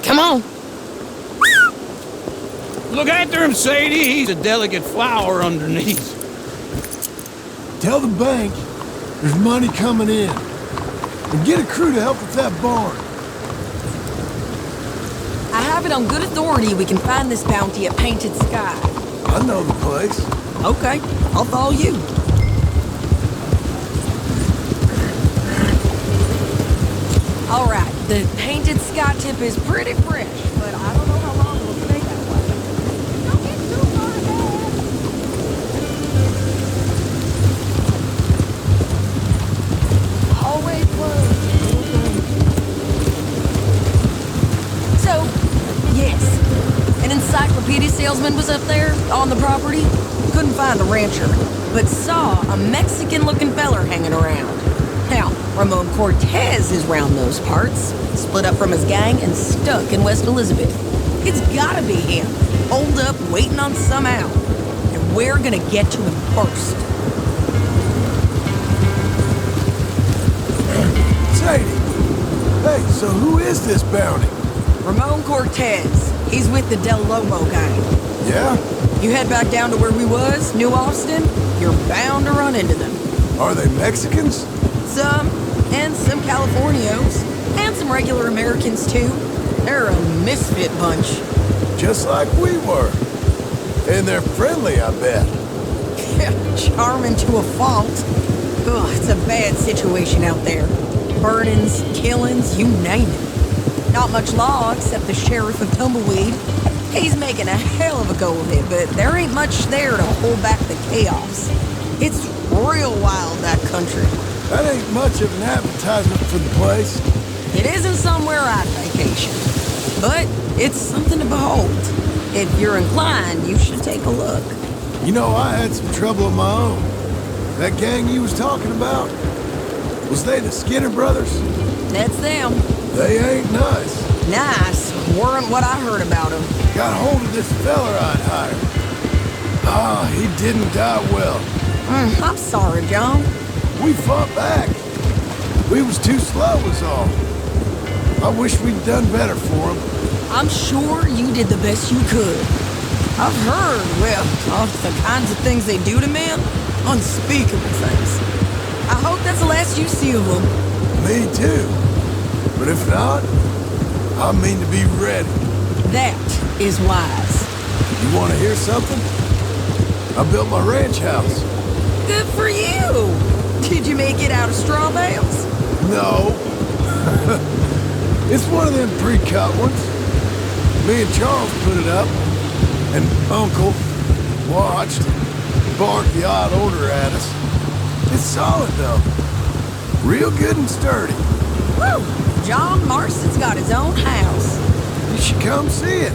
Come on.
Look after him, Sadie. He's a delicate flower underneath.
Tell the bank there's money coming in. And get a crew to help with that barn.
I have it on good authority we can find this bounty at Painted Sky.
I know the place.
Okay, I'll follow you. All right, the Painted Sky tip is pretty fresh, but I don't know how long it'll stay that way. Don't get too far ahead. Always close. So, yes, an encyclopedia salesman was up there on the property. Couldn't find a rancher, but saw a Mexican-looking feller hanging around. Now, Ramon Cortez is round those parts, split up from his gang and stuck in West Elizabeth. It's gotta be him, holed up, waiting on some out. And we're gonna get to him first.
Sadie! Hey, so who is this bounty?
Ramon Cortez. He's with the Del Lomo gang.
Yeah?
You head back down to where we was, New Austin, you're bound to run into them.
Are they Mexicans?
Some, and some Californios, and some regular Americans too. They're a misfit bunch.
Just like we were. And they're friendly, I bet.
Charming to a fault. Ugh, it's a bad situation out there. Burnings, killings, you name it. Not much law except the sheriff of Tumbleweed. He's making a hell of a go of it, but there ain't much there to hold back the chaos. It's real wild, that country.
That ain't much of an advertisement for the place.
It isn't somewhere I'd vacation, but it's something to behold. If you're inclined, you should take a look.
You know, I had some trouble of my own. That gang you was talking about, was they the Skinner brothers?
That's them.
They ain't nice.
Nice weren't what I heard about them.
Got hold of this fella I'd hired. Ah, he didn't die well.
I'm sorry, John.
We fought back. We was too slow was all. I wish we'd done better for him.
I'm sure you did the best you could. I've heard, well, of the kinds of things they do to men. Unspeakable things. I hope that's the last you see of them.
Me too. But if not, I mean to be ready.
That is wise.
You want to hear something? I built my ranch house.
Good for you. Did you make it out of straw bales?
No. It's one of them pre-cut ones. Me and Charles put it up, and Uncle watched, barked the odd order at us. It's solid, though. Real good and sturdy.
Woo! John Marston's got his own house.
You should come see it.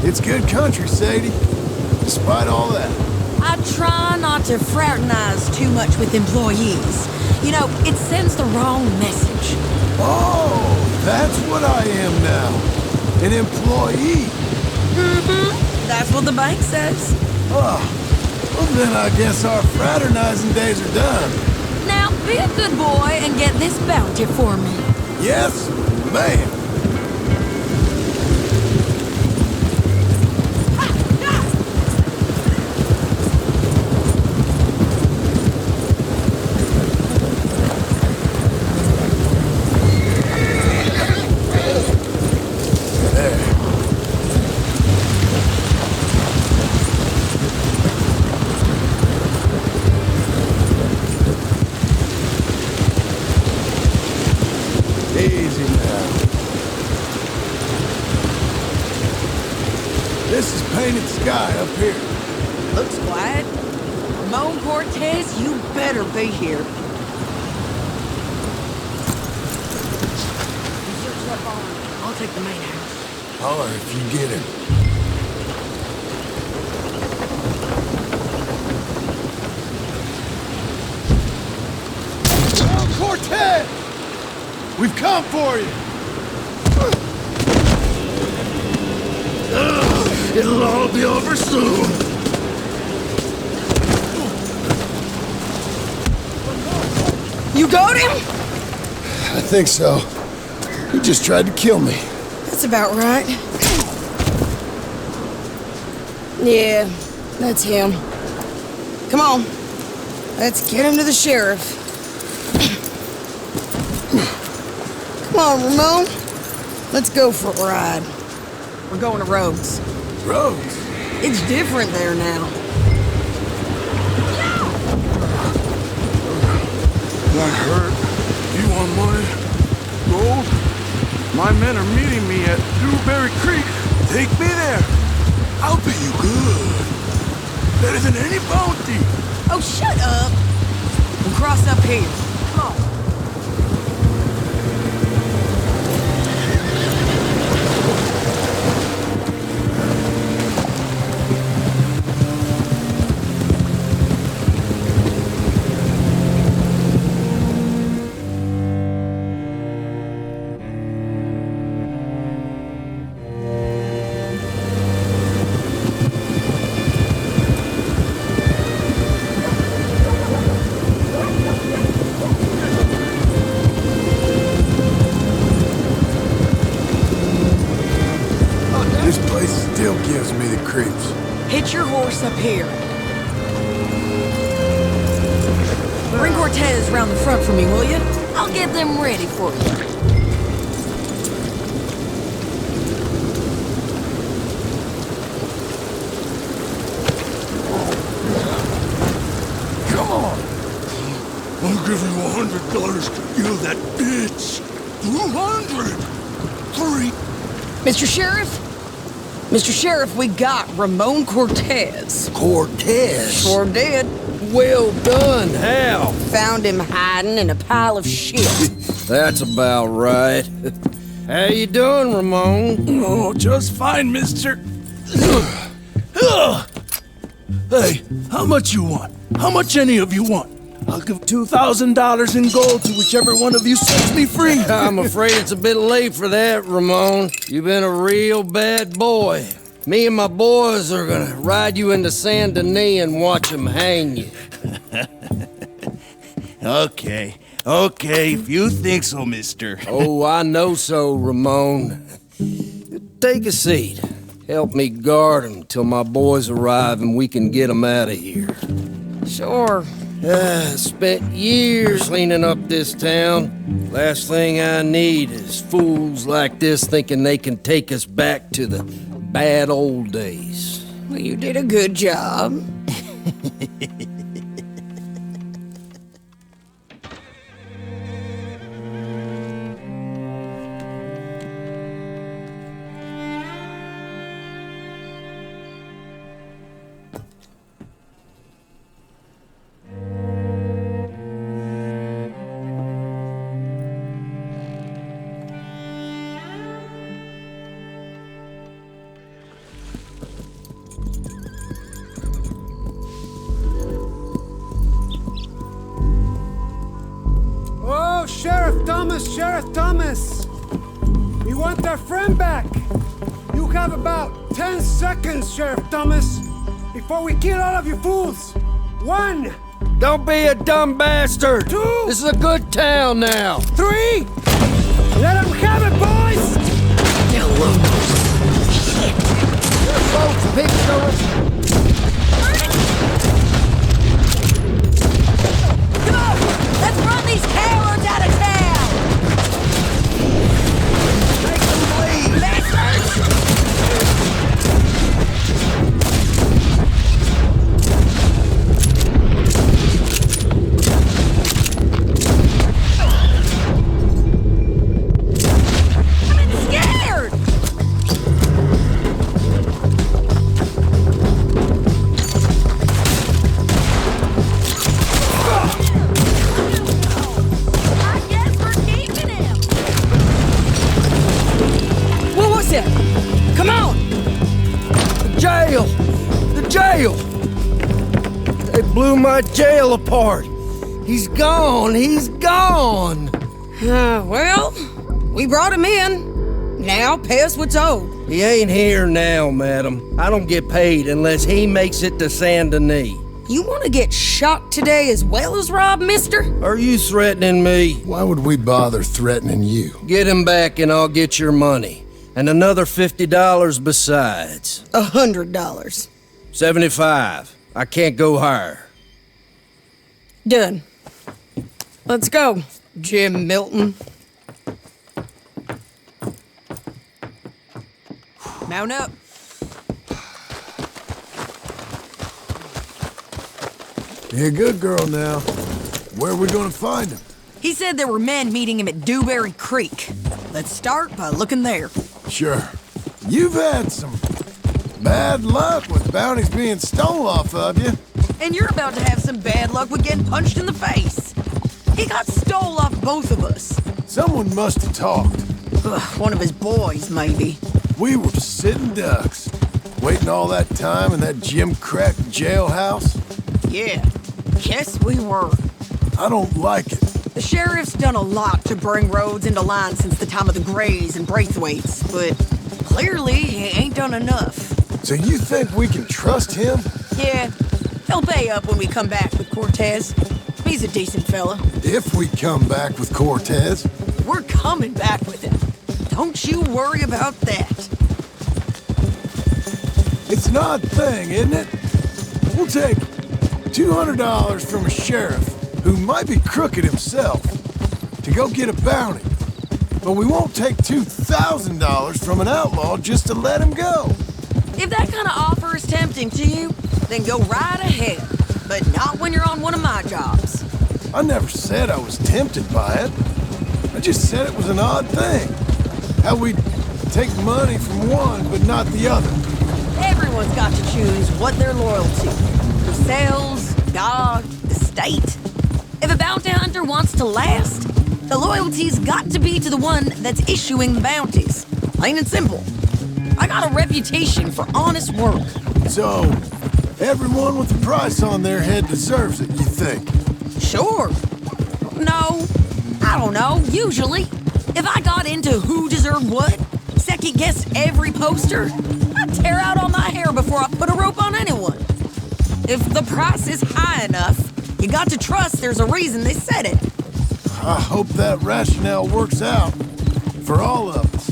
It's good country, Sadie, despite all that.
I try not to fraternize too much with employees. You know, it sends the wrong message.
Oh, that's what I am now. An employee.
Mm-hmm. That's what the bank says.
Oh, well then I guess our fraternizing days are done.
Now, be a good boy and get this bounty for me.
Yes, ma'am. Painted sky up here.
Looks quiet. Ramon Cortez, you better be here. You search that barn. I'll take the main house.
Holler if you get him. Ramon Cortez! We've come for you!
It'll all be over soon.
You got him?
I think so. He just tried to kill me.
That's about right. Yeah, that's him. Come on. Let's get him to the sheriff. Come on, Ramon. Let's go for a ride. We're going to Rhodes.
Rhodes?
It's different there now.
That hurt. You want money? Gold? My men are meeting me at Dewberry Creek. Take me there. I'll pay you good. Better than any bounty.
Oh, shut up. We'll cross up here. Come on.
Still gives me the creeps.
Hitch your horse up here. Cortez round the front for me, will you? I'll get them ready for you.
Come on! I'll give you $100 to kill that bitch! 200! 3!
Mr. Sheriff? Mr. Sheriff, we got Ramon Cortez.
Cortez?
Sure did.
Well done, Hal.
Found him hiding in a pile of shit.
That's about right. How you doing, Ramon?
Oh, just fine, mister. Hey, how much you want? How much any of you want? I'll give $2,000 in gold to whichever one of you sets me free.
I'm afraid it's a bit late for that, Ramon. You've been a real bad boy. Me and my boys are gonna ride you into Saint Denis and watch them hang you.
Okay, if you think so, mister.
Oh, I know so, Ramon. Take a seat. Help me guard them till my boys arrive and we can get them out of here.
Sure.
Spent years cleaning up this town. Last thing I need is fools like this thinking they can take us back to the bad old days.
Well, you did a good job.
Oh, Sheriff Thomas! We want our friend back! You have about 10 seconds, Sheriff Thomas, before we kill all of you fools! 1!
Don't be a dumb bastard!
2!
This is a good town now!
3! Let them have it, boys!
Folks, pictures!
Come on! Let's run these cowards out of town!
Make them leave!
Bastards! I'm scared! I guess we're keeping him! What was it? Come on!
Jail! The jail! They blew my jail apart! He's gone! He's gone!
Well, we brought him in. Now pay us what's owed.
He ain't here now, madam. I don't get paid unless he makes it to Saint Denis.
You want to get shot today as well as Rob, mister?
Are you threatening me?
Why would we bother threatening you?
Get him back and I'll get your money. And another $50 besides.
$100.
75. I can't go higher.
Done. Let's go, Jim Milton. Mount up.
You're a good girl now. Where are we gonna find him?
He said there were men meeting him at Dewberry Creek. Let's start by looking there.
Sure. You've had some bad luck with bounties being stole off of you.
And you're about to have some bad luck with getting punched in the face. He got stole off both of us.
Someone must have talked.
One of his boys, maybe.
We were sitting ducks, waiting all that time in that Jim Crack jailhouse.
Yeah, guess we were.
I don't like it.
The sheriff's done a lot to bring roads into line since the time of the Grays and Braithwaites, but clearly he ain't done enough.
So you think we can trust him?
Yeah, he'll pay up when we come back with Cortez. He's a decent fella.
If we come back with Cortez.
We're coming back with him. Don't you worry about that.
It's an odd thing, isn't it? We'll take $200 from a sheriff who might be crooked himself, to go get a bounty. But we won't take $2,000 from an outlaw just to let him go.
If that kind of offer is tempting to you, then go right ahead. But not when you're on one of my jobs.
I never said I was tempted by it. I just said it was an odd thing. How we'd take money from one but not the other.
Everyone's got to choose what they're loyal to. Themselves, God, the state. If a bounty hunter wants to last, the loyalty's got to be to the one that's issuing the bounties. Plain and simple. I got a reputation for honest work.
So, everyone with a price on their head deserves it, you think?
Sure. No, I don't know, usually. If I got into who deserved what, second-guessed every poster, I'd tear out all my hair before I put a rope on anyone. If the price is high enough, you got to trust there's a reason they said it.
I hope that rationale works out for all of us.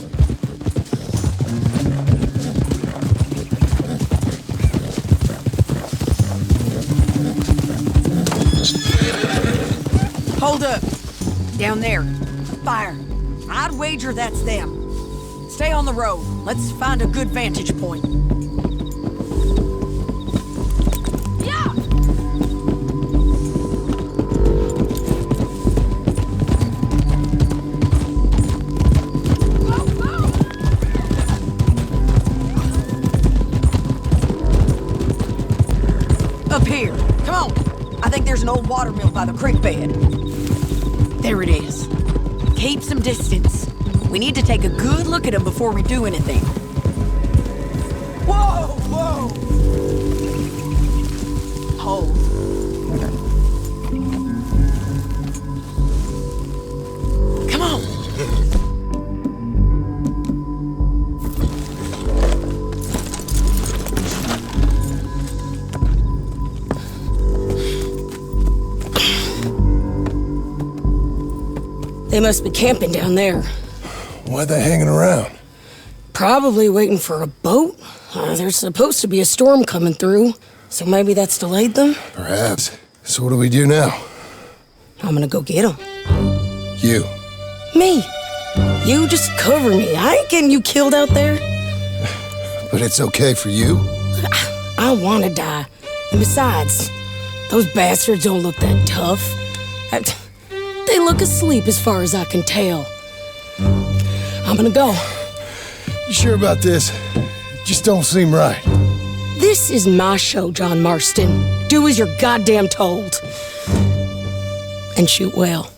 Hold up. Down there. Fire. I'd wager that's them. Stay on the road. Let's find a good vantage point. Yeah! Up here. Come on. I think there's an old water mill by the creek bed. There it is. Keep some distance. We need to take a good look at him before we do anything. Whoa! Whoa! Hold. Come on. They must be camping down there.
Why are they hanging around?
Probably waiting for a boat. There's supposed to be a storm coming through, so maybe that's delayed them?
Perhaps. So what do we do now?
I'm gonna go get them.
You.
Me. You just cover me. I ain't getting you killed out there.
But it's okay for you?
I wanna die. And besides, those bastards don't look that tough. They look asleep as far as I can tell. I'm gonna go.
You sure about this? Just don't seem right.
This is my show, John Marston. Do as you're goddamn told. And shoot well.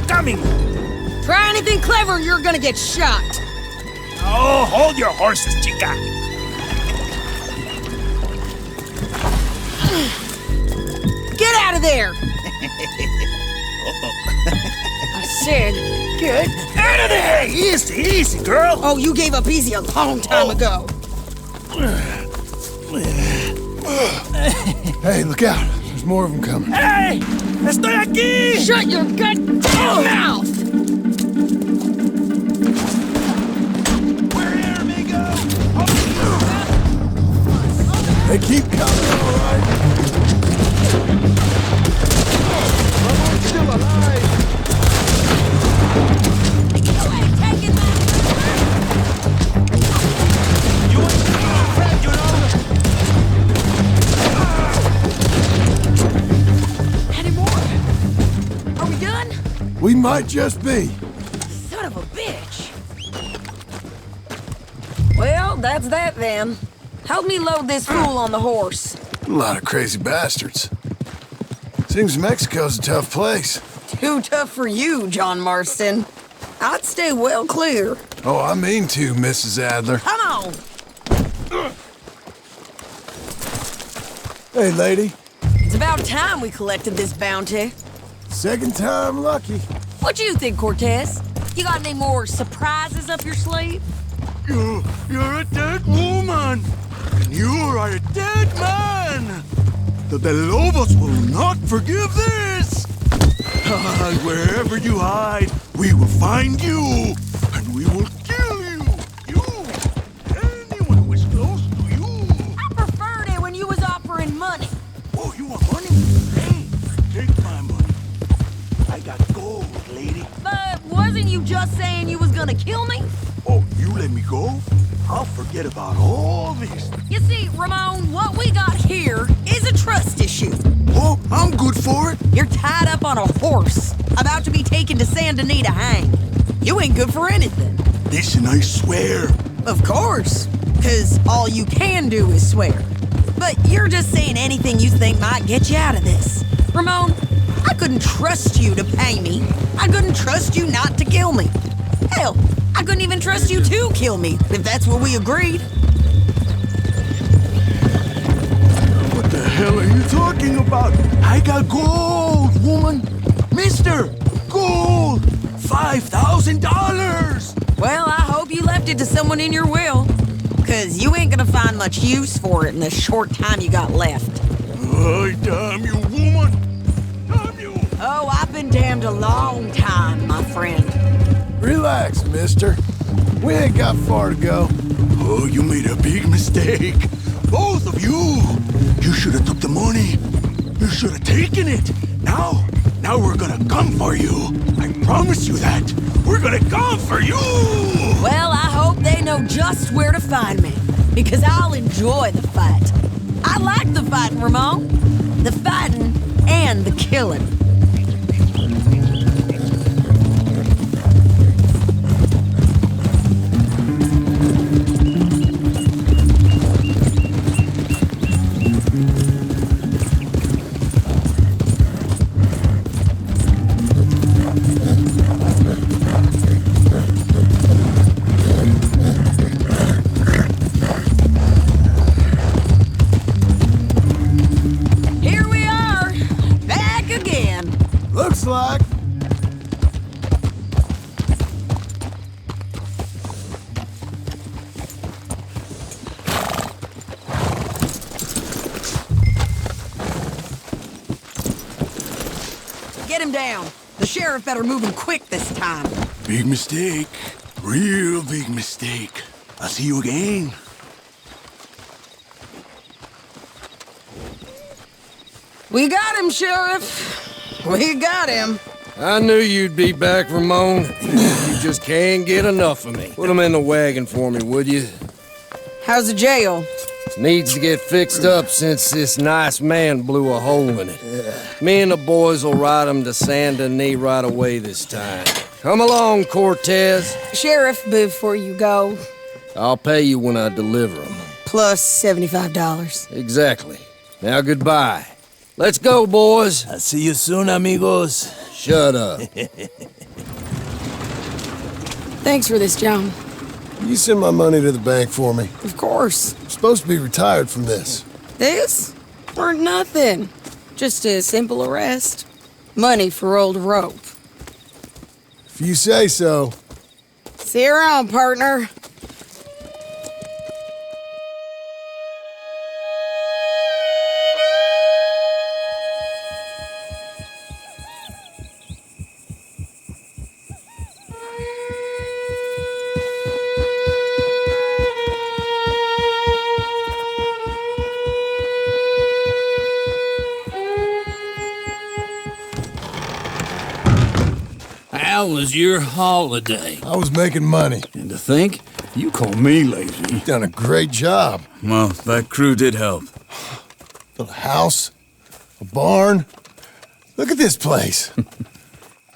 coming!
Try anything clever and you're gonna get shot.
Oh, hold your horses, chica.
Get out of there! I said, get
out of there! Easy, easy, girl.
Oh, you gave up easy a long time ago.
Hey, look out. There's more of them coming.
Hey! Estoy aquí!
Shut your goddamn mouth!
They keep coming, all right?
Someone's still alive!
You ain't taking that!
You ain't my friend, you know?
Any more? Are we done?
We might just be.
Son of a bitch! Well, that's that then. Help me load this fool on the horse.
A lot of crazy bastards. Seems Mexico's a tough place.
Too tough for you, John Marston. I'd stay well clear.
Oh, I mean to, Mrs. Adler.
Come on!
Hey, lady.
It's about time we collected this bounty.
Second time lucky.
What you think, Cortez? You got any more surprises up your sleeve?
You're a dead woman! And you are a dead man! The Lobos will not forgive this! Wherever you hide, we will find you! And we will kill you! You! Anyone who is close to you!
I preferred it when you was offering money.
Oh, you want money? Hey, take my money. I got gold, lady.
But wasn't you just saying you was gonna kill me?
Oh, you let me go? I'll forget about all this.
You see, Ramon, what we got here is a trust issue.
Oh, I'm good for it.
You're tied up on a horse, about to be taken to Saint Denis to hang. You ain't good for anything.
Listen, I swear.
Of course, because all you can do is swear. But you're just saying anything you think might get you out of this. Ramon, I couldn't trust you to pay me. I couldn't trust you not to kill me. Hell, I couldn't even trust you to kill me, if that's what we agreed.
What the hell are you talking about? I got gold, woman. Mister, gold. $5,000.
Well, I hope you left it to someone in your will. Because you ain't gonna find much use for it in the short time you got left.
Oh, damn you, woman. Damn you.
Oh, I've been damned a long time, my friend.
Relax, mister. We ain't got far to go.
Oh, you made a big mistake. Both of you. You should have took the money. You should have taken it. Now we're gonna come for you. I promise you that. We're gonna come for you.
Well, I hope they know just where to find me. Because I'll enjoy the fight. I like the fighting, Ramon. The fighting and the killing.
Like.
Get him down. The sheriff better move him quick this time.
Big mistake. Real big mistake. I'll see you again.
We got him, Sheriff. We got him.
I knew you'd be back, Ramon. You just can't get enough of me. Put him in the wagon for me, would you?
How's the jail?
Needs to get fixed up since this nice man blew a hole in it. Me and the boys will ride him to Saint Denis right away this time. Come along, Cortez.
Sheriff, before you go.
I'll pay you when I deliver him.
Plus $75.
Exactly. Now, goodbye. Let's go, boys.
I'll see you soon, amigos.
Shut up.
Thanks for this, John.
You send my money to the bank for me.
Of course.
I'm supposed to be retired from this.
This? Weren't nothing. Just a simple arrest. Money for old rope.
If you say so.
See you around, partner.
How was your holiday?
I was making money.
And to think, you call me lazy.
You've done a great job.
Well, that crew did help.
Built a house, a barn. Look at this place.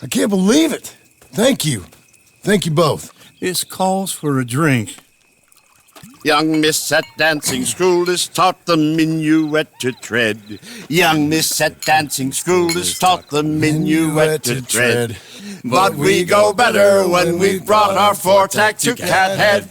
I can't believe it. Thank you. Thank you both.
This calls for a drink.
Young miss at dancing school is taught the minuet to tread. Young miss at dancing school is taught the minuet to tread. But we go better when we've brought our four-tack to Cathead.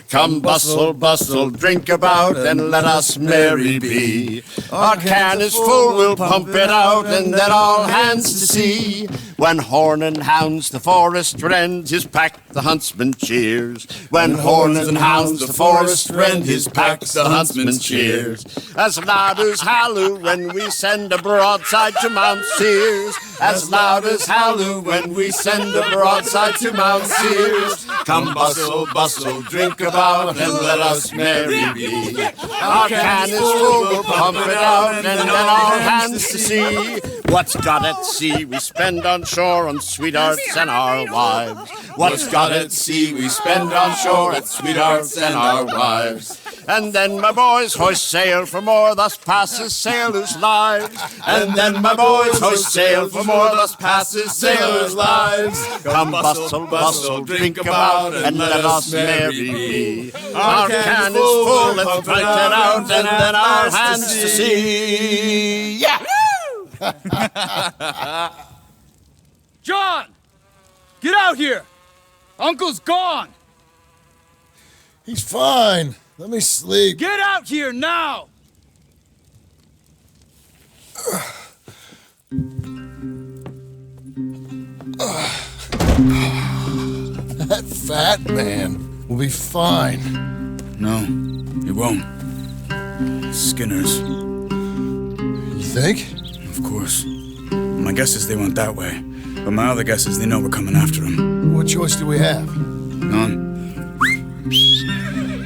Come bustle, bustle, drink about, and let us merry be. Our can is full, we'll pump it out, and then all hands to sea. When horn and hounds the forest rend his pack, the huntsman cheers. When horn and hounds the forest rend his pack, the huntsman cheers. As loud as halloo when we send a broadside to Mount Sears. As loud as halloo when we send a broadside to Mount Sears. Come bustle, bustle, drink about, and let us merry be. Our can is full, we'll pump it out, and then all hands to sea. What's got at sea we spend on shore on sweethearts and our wives. What's got at sea we spend on shore at sweethearts and our wives. And then my boys hoist sail for more, thus passes sailors' lives. And then my boys hoist sail for more, thus passes sailors' lives. Come bustle, bustle, drink about, and let us merry be. Our can is full, let's fight it out, and then our hands to sea. Yeah!
John! Get out here! Uncle's gone!
He's fine. Let me sleep.
Get out here now!
That fat man will be fine.
No, he won't. Skinner's.
You think?
Of course. My guess is they went that way, but my other guess is they know we're coming after them.
What choice do we have?
None. We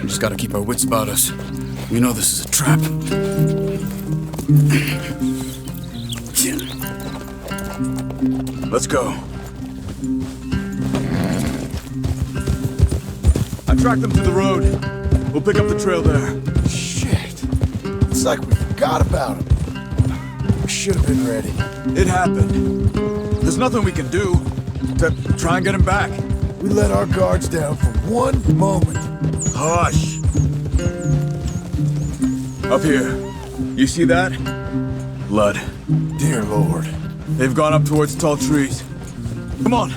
just gotta keep our wits about us. We know this is a trap. Let's go.
I tracked them to the road. We'll pick up the trail there.
Shit. It's like we forgot about him. We should have been ready.
It happened. There's nothing we can do except try and get him back.
We let our guards down for one moment.
Hush. Up here. You see that? Blood.
Dear Lord.
They've gone up towards tall trees. Come on.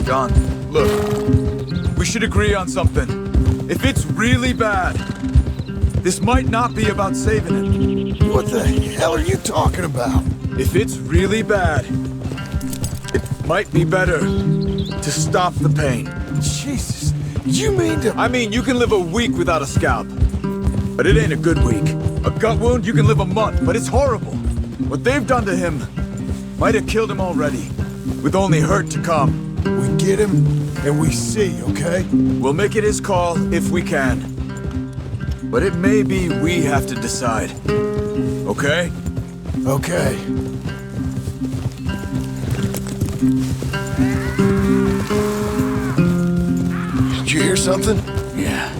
John, look. We should agree on something. If it's really bad, this might not be about saving it.
What the hell are you talking about?
If it's really bad, it might be better to stop the pain.
Jesus, you mean to...
I mean, you can live a week without a scalp, but it ain't a good week. A gut wound, you can live a month, but it's horrible. What they've done to him might have killed him already, with only hurt to come.
We get him, and we see, okay?
We'll make it his call if we can. But it may be we have to decide. Okay?
Okay. Did you hear something?
Yeah.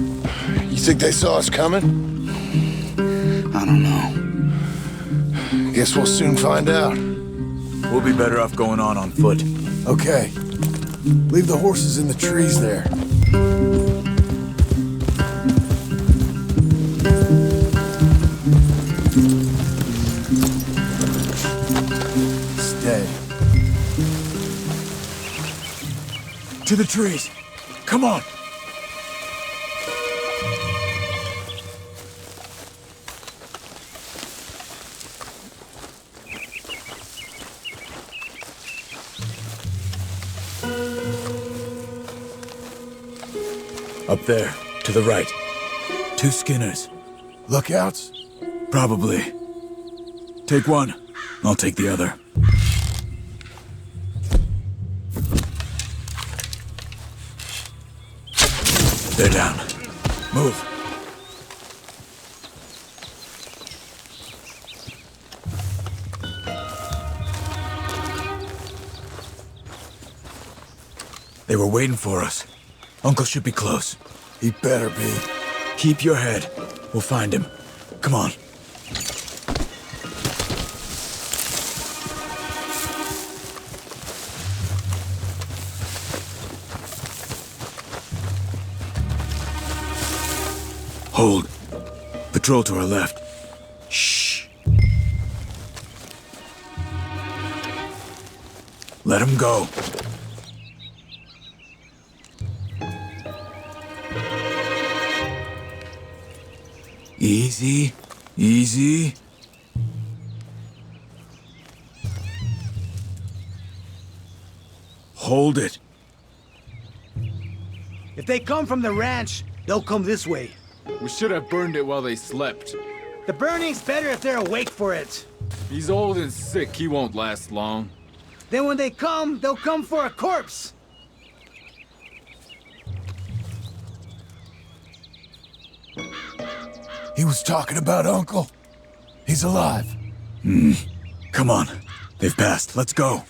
You think they saw us coming?
I don't know.
Guess we'll soon find out.
We'll be better off going on foot.
Okay. Leave the horses in the trees there.
To the trees. Come on. Up there, to the right. 2 Skinners.
Lookouts?
Probably. Take one. I'll take the other. They're down. Move. They were waiting for us. Uncle should be close.
He better be.
Keep your head. We'll find him. Come on. Hold. Patrol to our left. Shh. Let him go. Easy. Easy. Hold it.
If they come from the ranch, they'll come this way.
We should have burned it while they slept.
The burning's better if they're awake for it.
He's old and sick. He won't last long.
Then when they come, they'll come for a corpse.
He was talking about Uncle. He's alive.
Come on. They've passed. Let's go.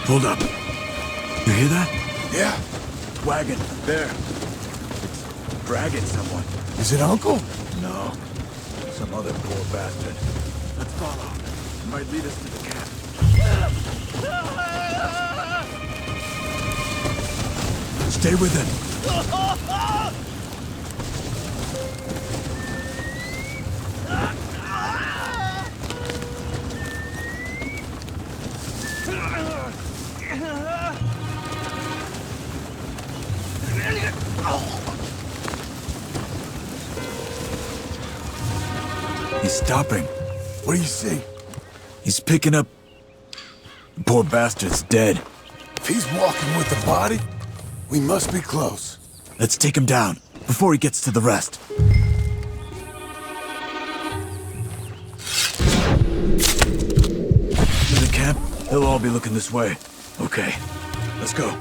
Hold up. You hear that?
Yeah.
Wagon, there. It's dragging someone.
Is it Uncle?
No. Some other poor bastard. Let's follow. It might lead us to the camp. Stay with him. He's stopping.
What do you see?
He's picking up... The poor bastard's dead.
If he's walking with the body, we must be close.
Let's take him down, before he gets to the rest. To the camp, they'll all be looking this way. Okay, let's go.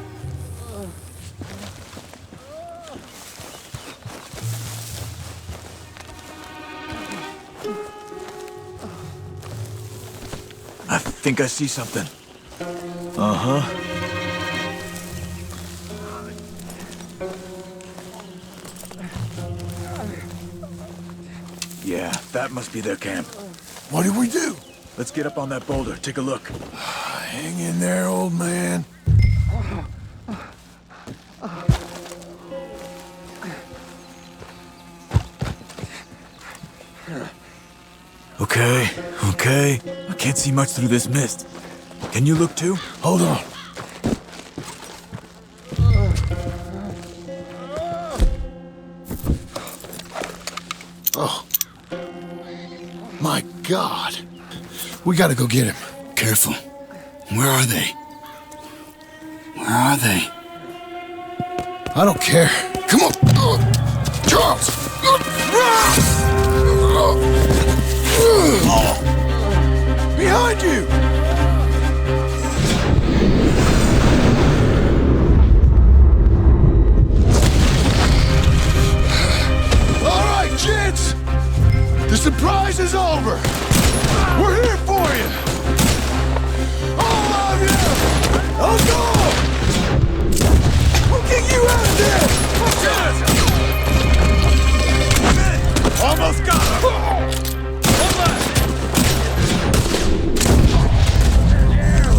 I think I see something. Uh-huh. Yeah, that must be their camp.
What do we do?
Let's get up on that boulder, take a look.
Hang in there, old man.
Okay, okay. I can't see much through this mist. Can you look too?
Hold on. Oh. My God. We gotta go get him.
Careful. Where are they? Where are they?
I don't care. Come on. Charles! Behind you! All right, gents! The surprise is over! We're here for you! All of you! you out of there!
Almost got him!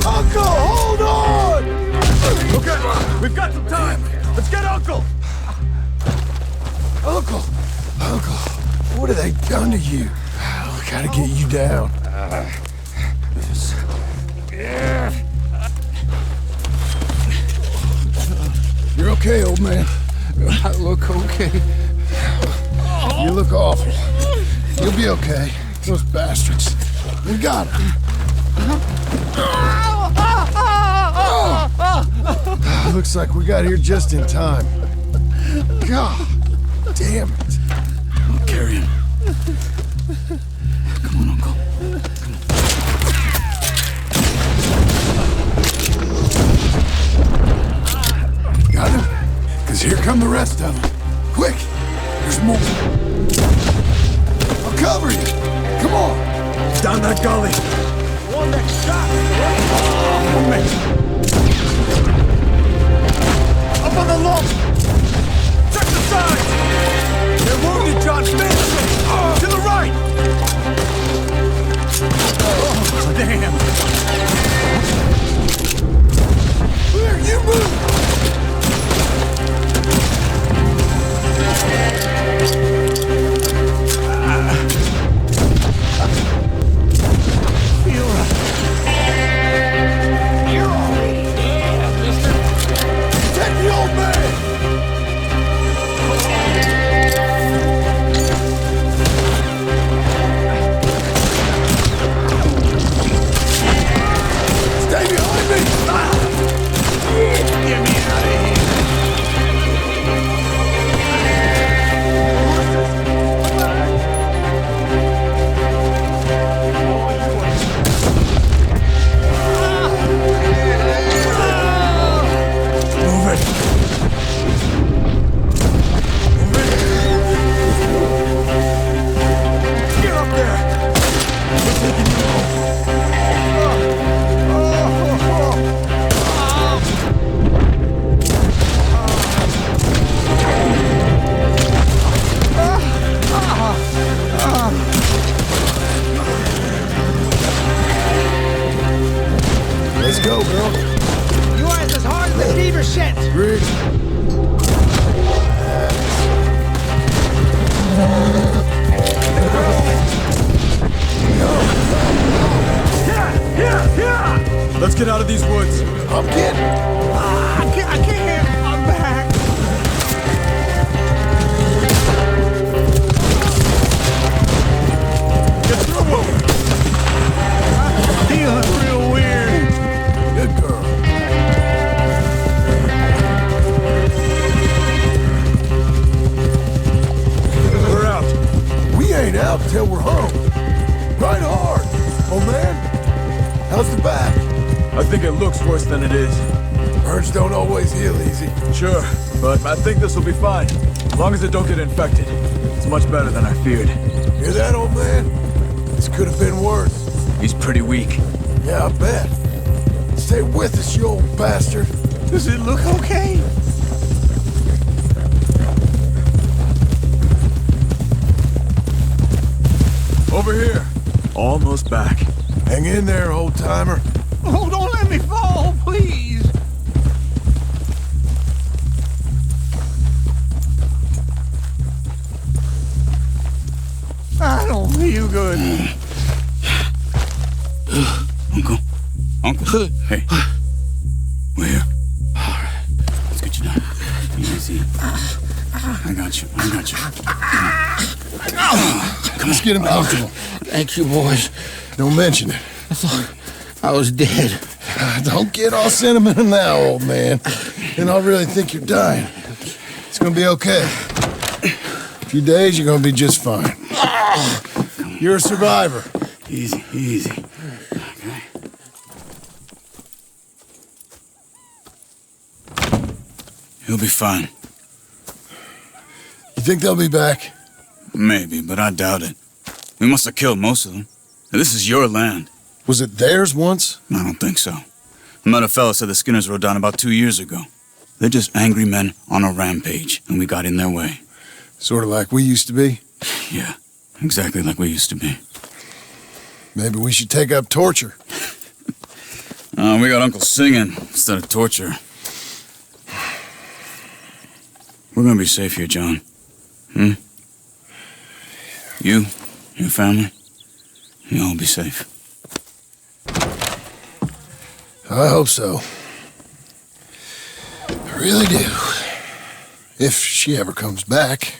Uncle, hold on!
Okay, we've got some time. Let's get Uncle!
Uncle, what have they done to you? We gotta get you down. You're okay, old man. I look okay. You look awful. You'll be okay. Those bastards. We got them. Looks like we got here just in time. God damn it.
I'll carry him. Come on, Uncle.
Got him? Because here come the rest of them. Quick! There's more. I'll cover you. Come on.
Down that gully.
One that shot.
Up on the lump! Check the sides! They're wounded, John Smith! To the right! Oh, damn!
Where you move?
You're already dead, mister!
Take the old man! Stay behind me!
Get me out of here!
Move it!
Get up there! We're taking you home.
Let's go, girl.
You are as hard as the beaver shit.
Rick.
Let's get out of these woods.
I'm getting.
I can't. I'm back.
Get through them!
I'm feeling real weird.
Good girl.
We're out.
We ain't out till we're home. Right hard. Oh, man. How's the back?
I think it looks worse than it is.
Burns don't always heal easy.
Sure, but I think this will be fine. As long as it don't get infected. It's much better than I feared.
Hear that, old man? This could have been worse.
He's pretty weak.
Yeah, I bet. Stay with us, you old bastard.
Does it look okay?
Over here. Almost back.
Hang in there, old-timer.
Oh, don't let me fall, please. I don't feel good.
Uncle. Hey. We're here. Let's get you down. Easy. I got you.
Come on. Let's get him comfortable.
Thank you, boys.
Don't mention it.
I thought I was dead.
Don't get all sentimental now, old man. Then I'll really think you're dying. It's gonna be okay. A few days, you're gonna be just fine. You're a survivor.
Easy. Okay. He'll be fine.
You think they'll be back?
Maybe, but I doubt it. We must have killed most of them. This is your land.
Was it theirs once?
I don't think so. I met a fella said the Skinners rode down about 2 years ago. They're just angry men on a rampage, and we got in their way.
Sort of like we used to be?
Yeah, exactly like we used to be.
Maybe we should take up torture.
We got Uncle singing instead of torture. We're gonna be safe here, John. You, your family, you'll all be safe.
I hope so. I really do. If she ever comes back.